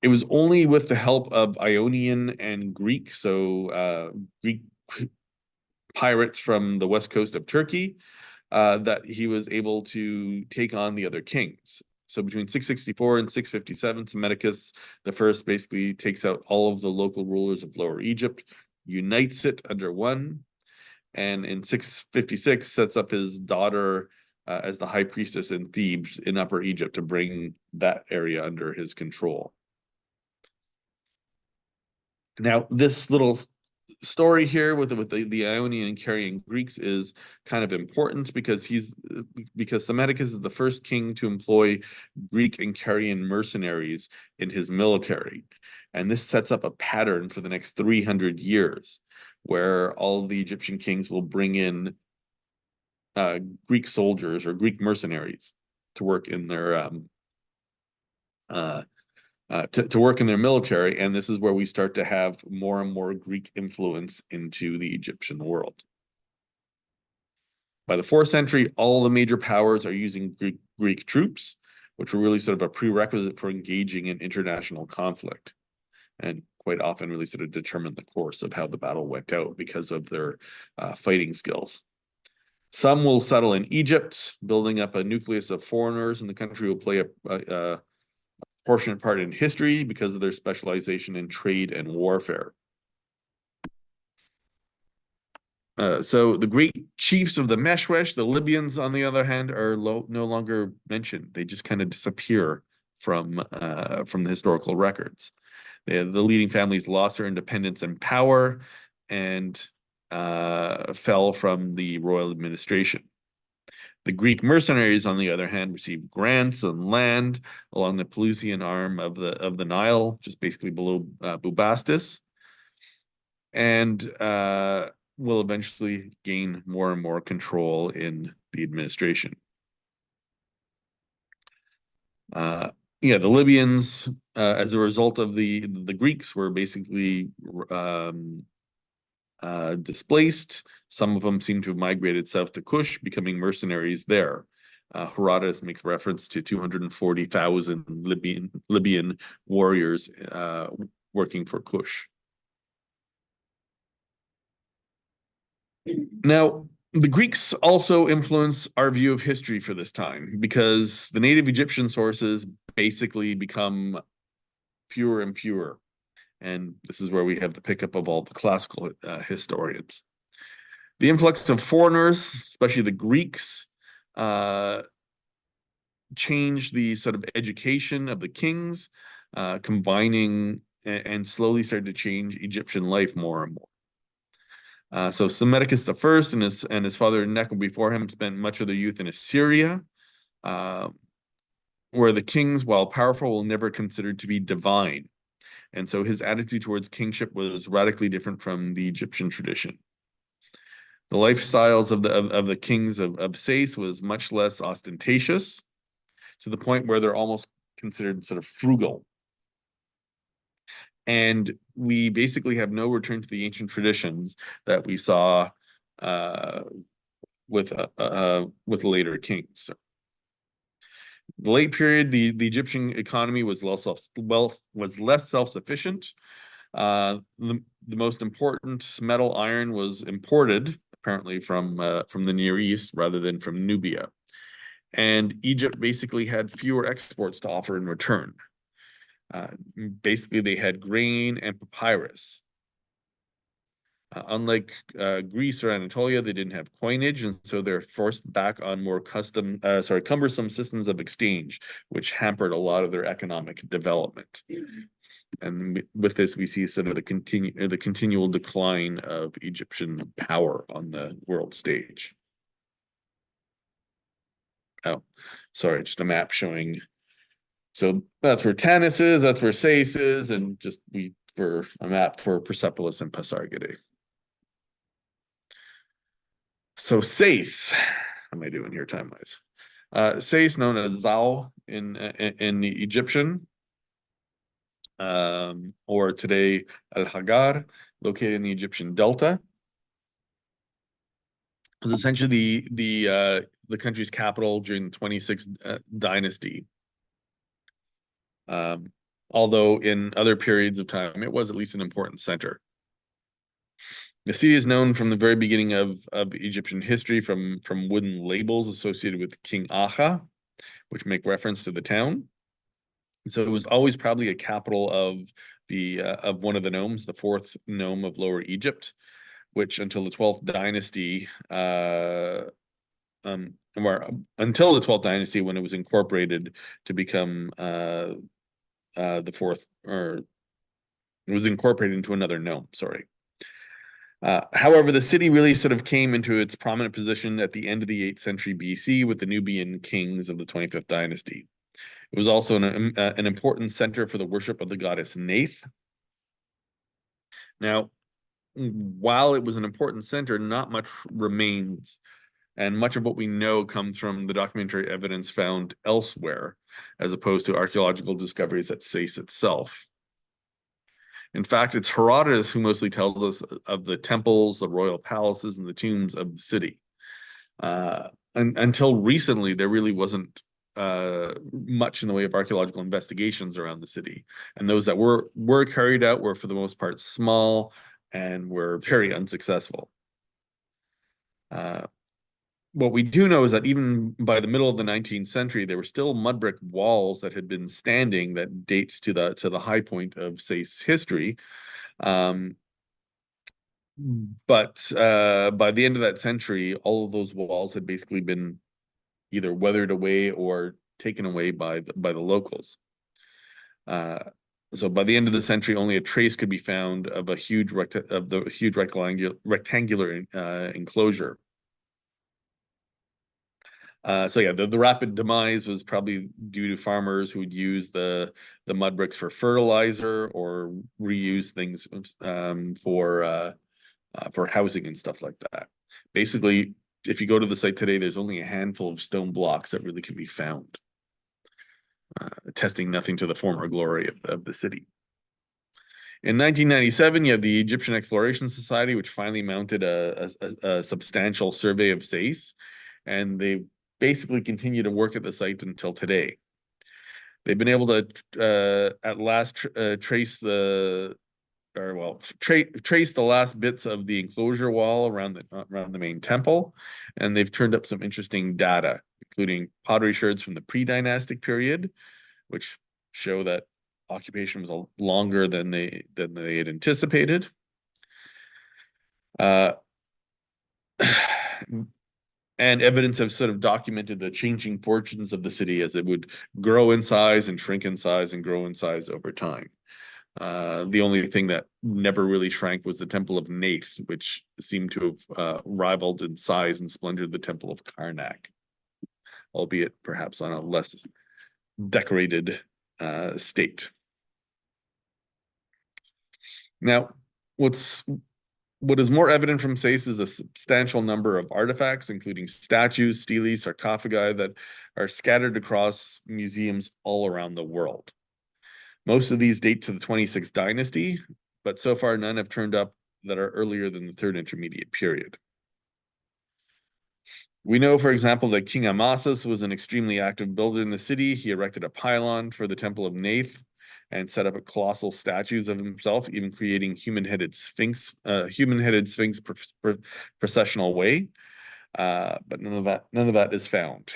Speaker 1: It was only with the help of Ionian and Greek, so Greek pirates from the west coast of Turkey, that he was able to take on the other kings. So between 664 and 657, Psammetichus the first basically takes out all of the local rulers of Lower Egypt, unites it under one, and in 656 sets up his daughter as the high priestess in Thebes in Upper Egypt to bring that area under his control. Now, this little story here with the Ionian and Carian Greeks is kind of important because Psammetichus is the first king to employ Greek and Carian mercenaries in his military. And this sets up a pattern for the next 300 years, where all of the Egyptian kings will bring in Greek soldiers or Greek mercenaries to work in their to work in their military, and this is where we start to have more and more Greek influence into the Egyptian world. By the 4th century, all the major powers are using Greek troops, which were really sort of a prerequisite for engaging in international conflict, and quite often really sort of determined the course of how the battle went out because of their fighting skills. Some will settle in Egypt, building up a nucleus of foreigners, and the country will play a proportionate part in history because of their specialization in trade and warfare. So the great chiefs of the Meshwesh, the Libyans, on the other hand, are no longer mentioned. They just kind of disappear from the historical records. The leading families lost their independence and power and fell from the royal administration. The Greek mercenaries, on the other hand, received grants and land along the Pelusian arm of the Nile, just basically below Bubastis, and will eventually gain more and more control in the administration. The Libyans, as a result of the Greeks, were basically displaced. Some of them seem to have migrated south to Kush, becoming mercenaries there. Herodotus makes reference to 240,000 Libyan warriors working for Kush. Now, the Greeks also influence our view of history for this time because the native Egyptian sources basically become fewer and fewer. And this is where we have the pickup of all the classical historians. The influx of foreigners, especially the Greeks, changed the sort of education of the kings, combining and slowly started to change Egyptian life more and more. So Psammetichus I and his father Necho before him spent much of their youth in Assyria, where the kings, while powerful, were never considered to be divine. And so his attitude towards kingship was radically different from the Egyptian tradition. The lifestyles of the kings of Sais was much less ostentatious, to the point where they're almost considered sort of frugal. And we basically have no return to the ancient traditions that we saw with later kings. The late period, the Egyptian economy was less self-sufficient. The most important metal, iron, was imported apparently from the Near East rather than from Nubia, and Egypt basically had fewer exports to offer in return. Basically, they had grain and papyrus, Unlike Greece or Anatolia, they didn't have coinage, and so they're forced back on more cumbersome systems of exchange, which hampered a lot of their economic development. And with this, we see sort of the continual decline of Egyptian power on the world stage. Oh, sorry, just a map showing. So that's where Tanis is, that's where Sais is, and just for a map for Persepolis and Pasargadae. So Sais, how am I doing here time-wise? Sais, known as Zau in the Egyptian, or today Al-Hagar, located in the Egyptian Delta, was essentially the country's capital during the 26th dynasty. Although in other periods of time, it was at least an important center. The city is known from the very beginning of Egyptian history from wooden labels associated with King Aha, which make reference to the town. And so it was always probably a capital of one of the nomes, the fourth nome of Lower Egypt, which until the 12th dynasty, until the 12th dynasty, when it was incorporated to become the fourth, or it was incorporated into another nome, sorry. However, the city really sort of came into its prominent position at the end of the 8th century BC with the Nubian kings of the 25th dynasty. It was also an important center for the worship of the goddess Neith. Now, while it was an important center, not much remains, and much of what we know comes from the documentary evidence found elsewhere, as opposed to archaeological discoveries at Sais itself. In fact, it's Herodotus who mostly tells us of the temples, the royal palaces, and the tombs of the city. Until recently, there really wasn't much in the way of archaeological investigations around the city. And those that were carried out were, for the most part, small and were very unsuccessful. What we do know is that even by the middle of the 19th century, there were still mud brick walls that had been standing that dates to the high point of Sais history. But by the end of that century, all of those walls had basically been either weathered away or taken away by the locals. So by the end of the century, only a trace could be found of the huge rectangular enclosure. So yeah, the rapid demise was probably due to farmers who would use the mud bricks for fertilizer or reuse things for housing and stuff like that. Basically, if you go to the site today, there's only a handful of stone blocks that really can be found, attesting nothing to the former glory of the city. In 1997, you have the Egyptian Exploration Society, which finally mounted a substantial survey of Sais, and they basically continue to work at the site until today. They've been able to at last trace the last bits of the enclosure wall around the main temple, and they've turned up some interesting data, including pottery sherds from the pre-dynastic period, which show that occupation was longer than they had anticipated. And evidence have sort of documented the changing fortunes of the city as it would grow in size and shrink in size and grow in size over time. The only thing that never really shrank was the Temple of Neith, which seemed to have rivaled in size and splendor the Temple of Karnak, albeit perhaps on a less decorated state. Now, what is more evident from Sais is a substantial number of artifacts, including statues, stelae, sarcophagi that are scattered across museums all around the world. Most of these date to the 26th dynasty, but so far none have turned up that are earlier than the third intermediate period. We know, for example, that King Amasis was an extremely active builder in the city. He erected a pylon for the Temple of Neith and set up colossal statues of himself, even creating human-headed sphinx processional way. But none of that is found.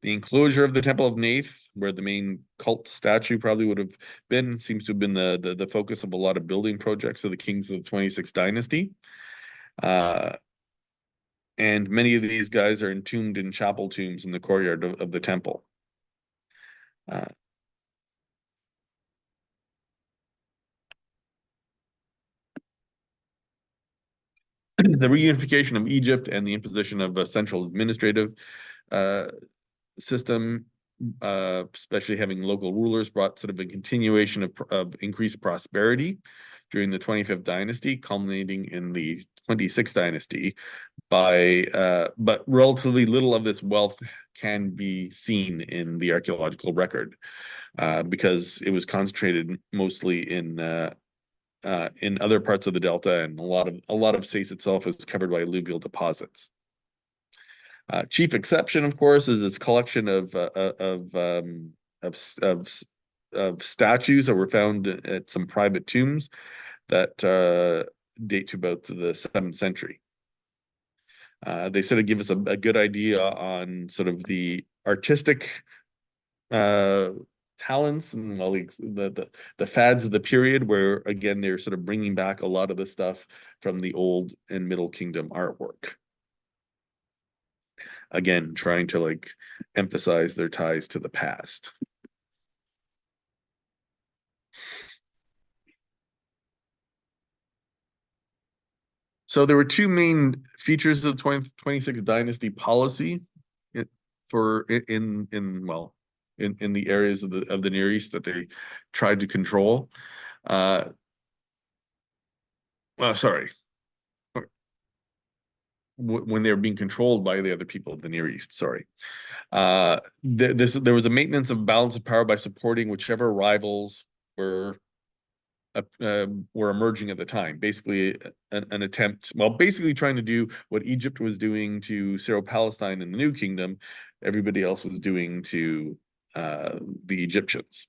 Speaker 1: The enclosure of the Temple of Nath, where the main cult statue probably would have been, seems to have been the focus of a lot of building projects of the kings of the 26th dynasty. And many of these guys are entombed in chapel tombs in the courtyard of the temple. The reunification of Egypt and the imposition of a central administrative system, especially having local rulers, brought sort of a continuation of increased prosperity during the 25th dynasty, culminating in the 26th dynasty. But relatively little of this wealth can be seen in the archaeological record, because it was concentrated mostly in other parts of the delta, and a lot of Sais itself is covered by alluvial deposits. Chief exception, of course, is this collection of statues that were found at some private tombs that date to about the 7th century. They sort of give us a good idea on sort of the artistic talents and all the fads of the period, where again they're sort of bringing back a lot of the stuff from the Old and Middle Kingdom artwork. Again, trying to like emphasize their ties to the past. So there were two main features of the 26th dynasty policy in the areas of the Near East that they tried to control. Sorry. When they were being controlled by the other people of the Near East, sorry. There was a maintenance of balance of power by supporting whichever rivals were emerging at the time. Basically, an attempt, basically trying to do what Egypt was doing to Syro-Palestine in the New Kingdom, everybody else was doing to the Egyptians.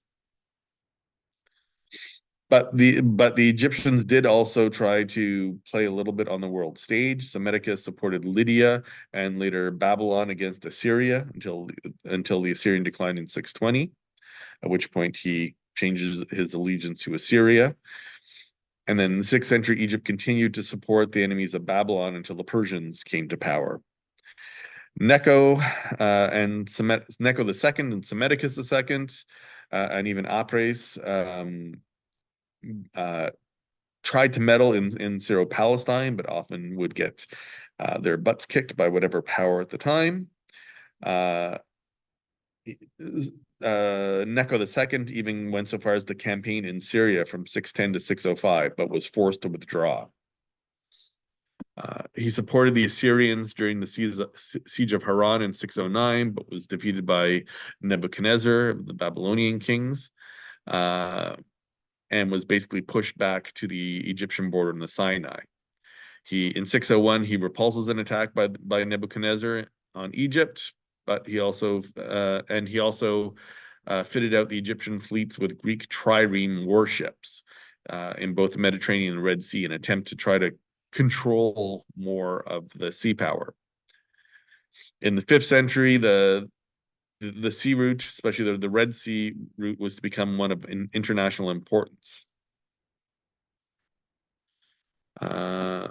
Speaker 1: But the Egyptians did also try to play a little bit on the world stage. Psammetichus supported Lydia and later Babylon against Assyria until the Assyrian decline in 620, at which point he changes his allegiance to Assyria. And then in the 6th century, Egypt continued to support the enemies of Babylon until the Persians came to power. Necho II and Psammetichus II, and even Apres tried to meddle in Syro-Palestine, but often would get their butts kicked by whatever power at the time. Necho II even went so far as to campaign in Syria from 610 to 605, but was forced to withdraw. He supported the Assyrians during the siege of Haran in 609, but was defeated by Nebuchadnezzar, the Babylonian kings, and was basically pushed back to the Egyptian border in the Sinai. In 601, he repulses an attack by Nebuchadnezzar on Egypt, but he also fitted out the Egyptian fleets with Greek trireme warships in both the Mediterranean and Red Sea, in an attempt to try to control more of the sea power. In the 5th century, the sea route, especially the Red Sea route, was to become one of international importance. Yeah.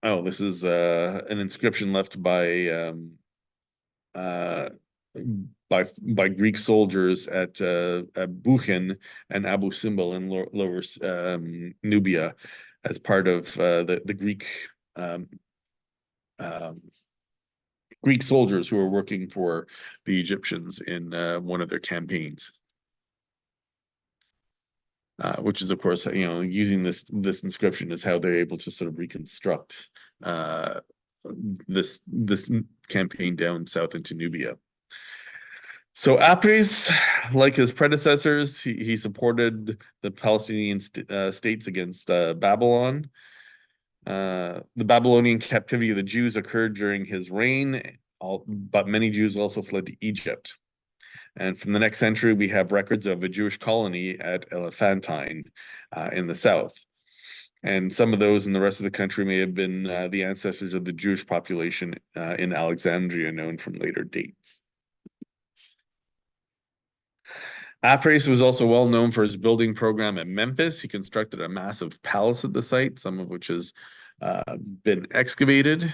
Speaker 1: Oh, this is an inscription left by Greek soldiers at Buchan and Abu Simbel in lower Nubia, as part of the Greek soldiers who were working for the Egyptians in one of their campaigns. Which is, of course, using this inscription is how they're able to sort of reconstruct this campaign down south into Nubia. So Apries, like his predecessors, he supported the Palestinian states against Babylon. The Babylonian captivity of the Jews occurred during his reign, but many Jews also fled to Egypt. And from the next century, we have records of a Jewish colony at Elephantine in the south. And some of those in the rest of the country may have been the ancestors of the Jewish population in Alexandria, known from later dates. Apries was also well known for his building program at Memphis. He constructed a massive palace at the site, some of which has been excavated.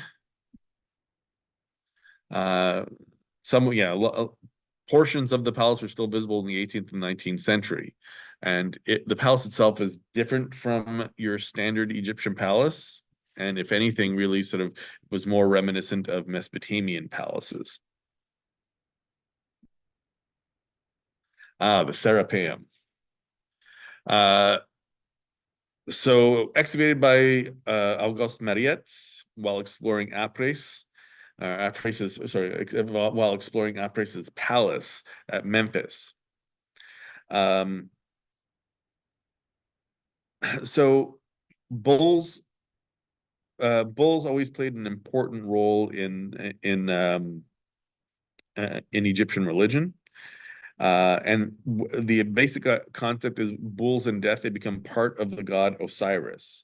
Speaker 1: Portions of the palace are still visible in the 18th and 19th century. And the palace itself is different from your standard Egyptian palace. And if anything, really sort of was more reminiscent of Mesopotamian palaces. The Serapeum. So excavated by Auguste Mariette while exploring Apries. While exploring Apries' palace at Memphis. So bulls always played an important role in Egyptian religion. And the basic concept is bulls in death, they become part of the god Osiris,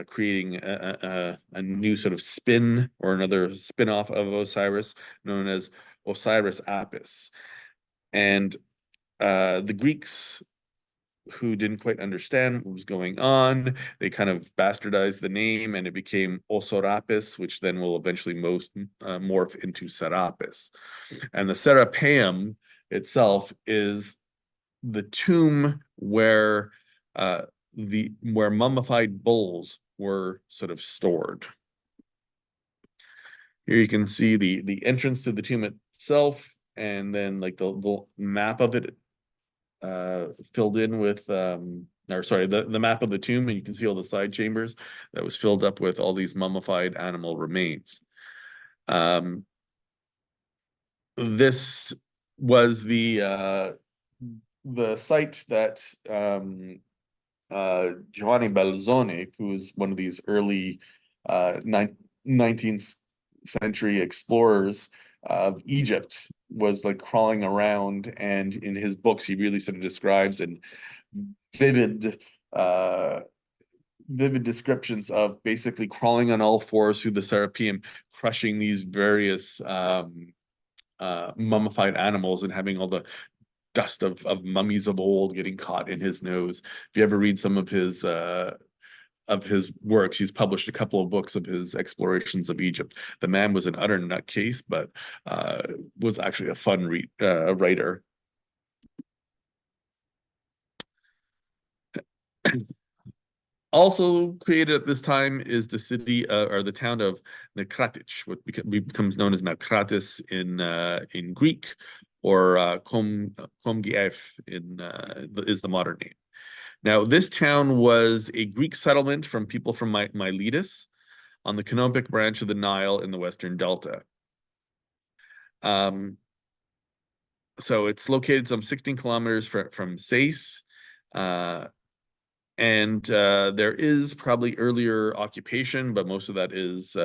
Speaker 1: creating a new sort of spin or another spin-off of Osiris known as Osiris Apis. And the Greeks, who didn't quite understand what was going on, they kind of bastardized the name and it became Osorapis, which then will eventually morph into Serapis. And the Serapeum itself is the tomb where mummified bulls were sort of stored. Here you can see the entrance to the tomb itself, and then like the map of it filled in with the map of the tomb, and you can see all the side chambers that was filled up with all these mummified animal remains. This was the site that Giovanni Belzoni, who's one of these early 19th century explorers of Egypt, was like crawling around, and in his books he really sort of describes in vivid descriptions of basically crawling on all fours through the Serapeum, crushing these various mummified animals and having all the dust of mummies of old getting caught in his nose. If you ever read some of his works, he's published a couple of books of his explorations of Egypt. The man was an utter nutcase, but was actually a fun writer. Also created at this time is the city or the town of Nekratich, what becomes known as Nakratis in Greek, or Komgiev is the modern name. Now, this town was a Greek settlement from people from Miletus on the Canopic branch of the Nile in the Western Delta. So it's located some 16 kilometers from Sais, and there is probably earlier occupation, but most of that is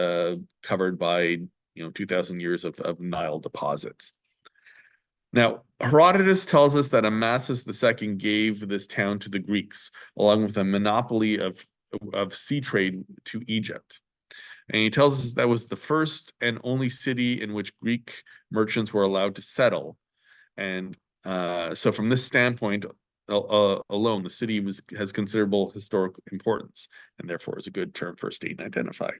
Speaker 1: covered by 2,000 years of Nile deposits. Now, Herodotus tells us that Amasis II gave this town to the Greeks, along with a monopoly of sea trade to Egypt. And he tells us that was the first and only city in which Greek merchants were allowed to settle. And so from this standpoint alone, the city has considerable historical importance, and therefore is a good term for state and identify.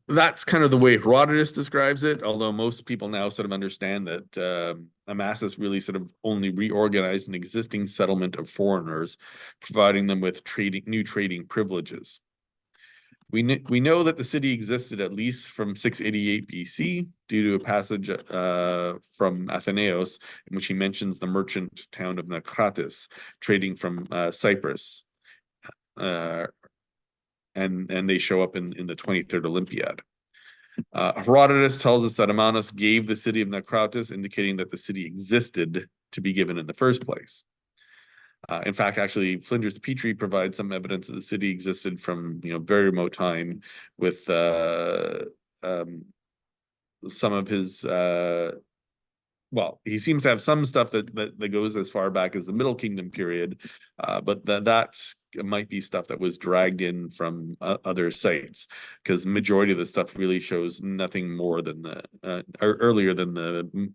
Speaker 1: That's kind of the way Herodotus describes it, although most people now sort of understand that Amasis really sort of only reorganized an existing settlement of foreigners, providing them with new trading privileges. We know that the city existed at least from 688 BC due to a passage from Athenaeus in which he mentions the merchant town of Nakratis trading from Cyprus. And they show up in the 23rd Olympiad. Herodotus tells us that Amasis gave the city of Nakratis, indicating that the city existed to be given in the first place. In fact, actually, Flinders Petrie provides some evidence that the city existed from very remote time, with some of his well, he seems to have some stuff that goes as far back as the Middle Kingdom period, but that might be stuff that was dragged in from other sites, because majority of the stuff really shows nothing more than the or earlier than the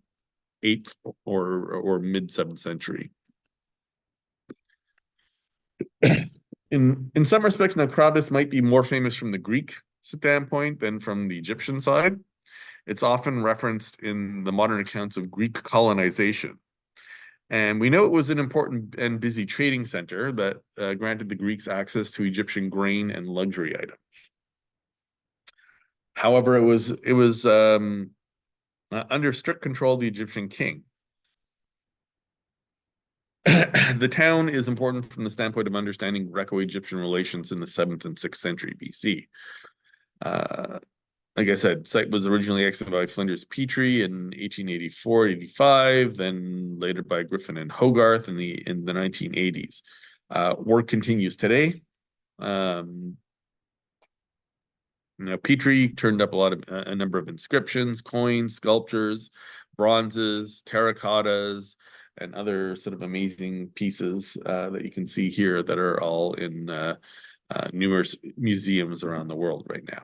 Speaker 1: 8th or mid 7th century. In some respects, Naucratis might be more famous from the Greek standpoint than from the Egyptian side. It's often referenced in the modern accounts of Greek colonization. And we know it was an important and busy trading center that granted the Greeks access to Egyptian grain and luxury items. However, it was under strict control of the Egyptian king. The town is important from the standpoint of understanding Greco-Egyptian relations in the 7th and 6th century BC. Like I said, site was originally exited by Flinders Petrie in 1884-85, then later by Griffin and Hogarth in the 1980s. Work continues today. Petrie turned up a number of inscriptions, coins, sculptures, bronzes, terracottas, and other sort of amazing pieces that you can see here that are all in numerous museums around the world right now.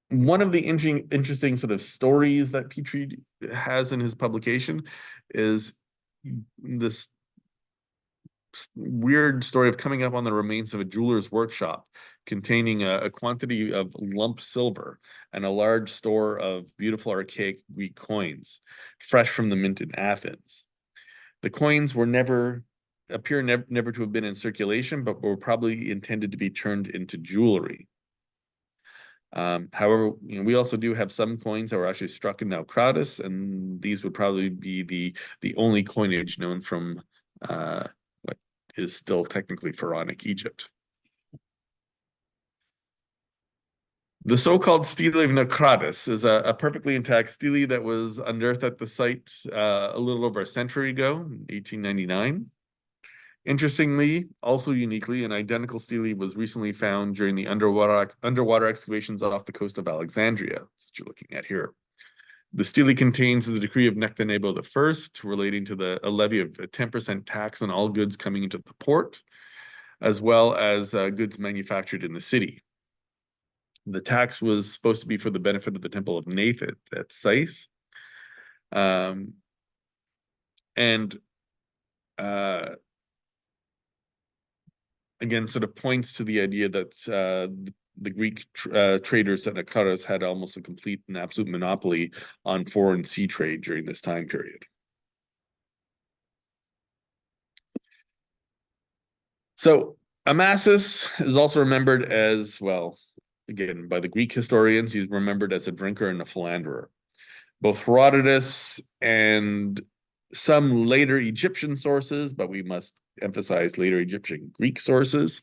Speaker 1: One of the interesting sort of stories that Petrie has in his publication is this weird story of coming up on the remains of a jeweler's workshop containing a quantity of lump silver and a large store of beautiful archaic Greek coins, fresh from the mint in Athens. The coins appear never to have been in circulation, but were probably intended to be turned into jewelry. However, we also do have some coins that were actually struck in Naucratis, and these would probably be the only coinage known from what is still technically pharaonic Egypt. The so-called Stele of Naucratis is a perfectly intact stele that was unearthed at the site a little over a century ago, 1899. Interestingly, also uniquely, an identical stele was recently found during the underwater excavations off the coast of Alexandria, that you're looking at here. The stele contains the decree of Nectanebo I relating to a levy of a 10% tax on all goods coming into the port, as well as goods manufactured in the city. The tax was supposed to be for the benefit of the temple of Nath at Sais. Again, sort of points to the idea that the Greek traders at Naucratis had almost a complete and absolute monopoly on foreign sea trade during this time period. So Amasis is also remembered as, well, again, by the Greek historians, he's remembered as a drinker and a philanderer. Both Herodotus and some later Egyptian sources, but we must emphasize later Egyptian Greek sources,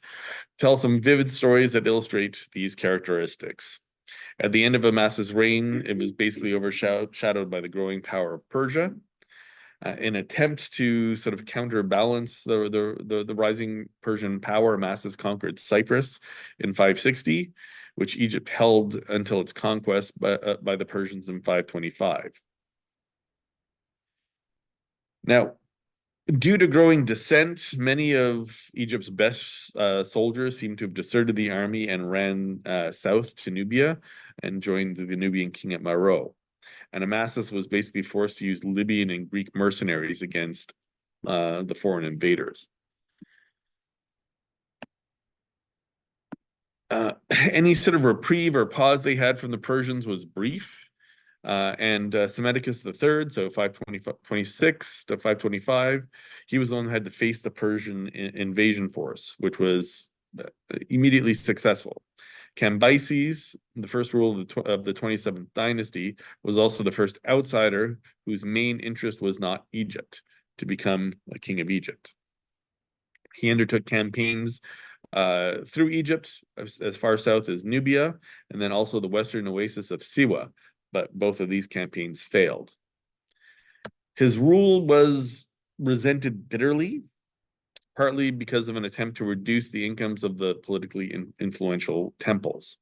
Speaker 1: tell some vivid stories that illustrate these characteristics. At the end of Amasis' reign, it was basically overshadowed by the growing power of Persia. In attempts to sort of counterbalance the rising Persian power, Amasis conquered Cyprus in 560, which Egypt held until its conquest by the Persians in 525. Now, due to growing dissent, many of Egypt's best soldiers seem to have deserted the army and ran south to Nubia and joined the Nubian king at Meroe. And Amasis was basically forced to use Libyan and Greek mercenaries against the foreign invaders. Any sort of reprieve or pause they had from the Persians was brief. And Psammetichus III, so 526 to 525, he was the one that had to face the Persian invasion force, which was immediately successful. Cambyses, the first ruler of the 27th dynasty, was also the first outsider whose main interest was not Egypt, to become a king of Egypt. He undertook campaigns through Egypt as far south as Nubia, and then also the western oasis of Siwa, but both of these campaigns failed. His rule was resented bitterly, partly because of an attempt to reduce the incomes of the politically influential temples.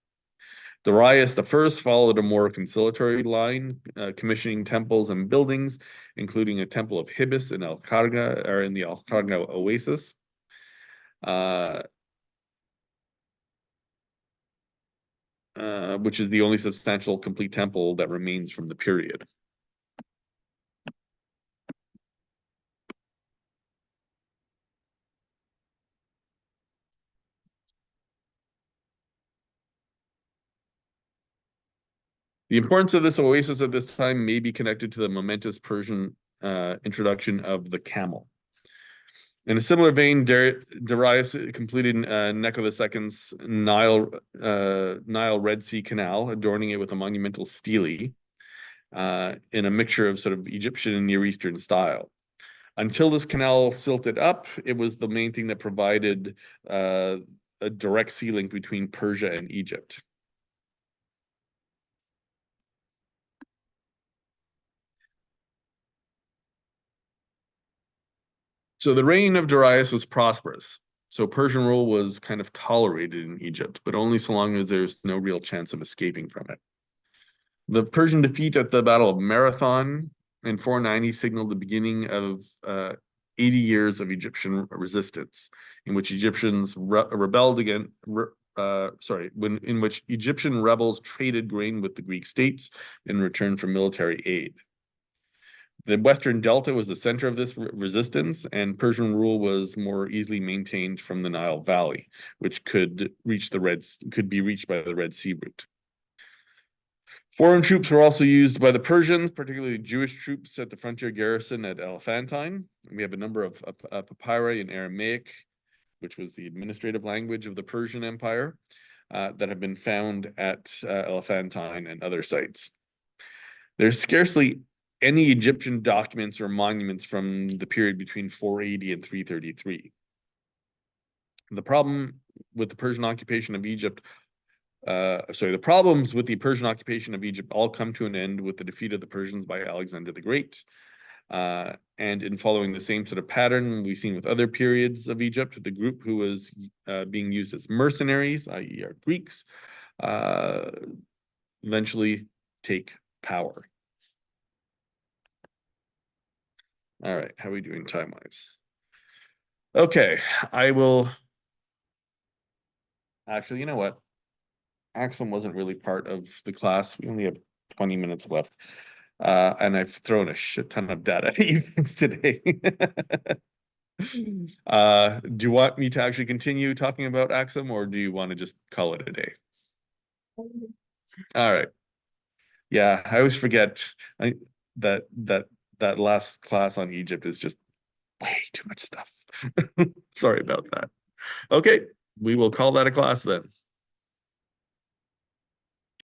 Speaker 1: Darius the First followed a more conciliatory line, commissioning temples and buildings, including a temple of Hibis in Al-Kharga, or in the Al-Kharga oasis. Which is the only substantial complete temple that remains from the period. The importance of this oasis at this time may be connected to the momentous Persian introduction of the camel. In a similar vein, Darius completed Necho II's Nile Red Sea Canal, adorning it with a monumental stele in a mixture of sort of Egyptian and Near Eastern style. Until this canal silted up, it was the main thing that provided a direct sea link between Persia and Egypt. So the reign of Darius was prosperous. So Persian rule was kind of tolerated in Egypt, but only so long as there's no real chance of escaping from it. The Persian defeat at the Battle of Marathon in 490 signaled the beginning of 80 years of Egyptian resistance, in which Egyptians rebelled against, in which Egyptian rebels traded grain with the Greek states in return for military aid. The Western Delta was the center of this resistance, and Persian rule was more easily maintained from the Nile Valley, which could be reached by the Red Sea route. Foreign troops were also used by the Persians, particularly Jewish troops at the frontier garrison at Elephantine. We have a number of papyri in Aramaic, which was the administrative language of the Persian Empire, that have been found at Elephantine and other sites. There's scarcely any Egyptian documents or monuments from the period between 480 and 333. The problem with the Persian occupation of Egypt, the problems with the Persian occupation of Egypt all come to an end with the defeat of the Persians by Alexander the Great. And in following the same sort of pattern we've seen with other periods of Egypt, the group who was being used as mercenaries, i.e. our Greeks, eventually take power. All right, how are we doing time-wise? Okay, I will... Actually, you know what? Axum wasn't really part of the class. We only have 20 minutes left. And I've thrown a shit ton of data at you today. Do you want me to actually continue talking about Axum, or do you want to just call it a day? All right. Yeah, I always forget that last class on Egypt is just way too much stuff. Sorry about that. Okay, we will call that a class then.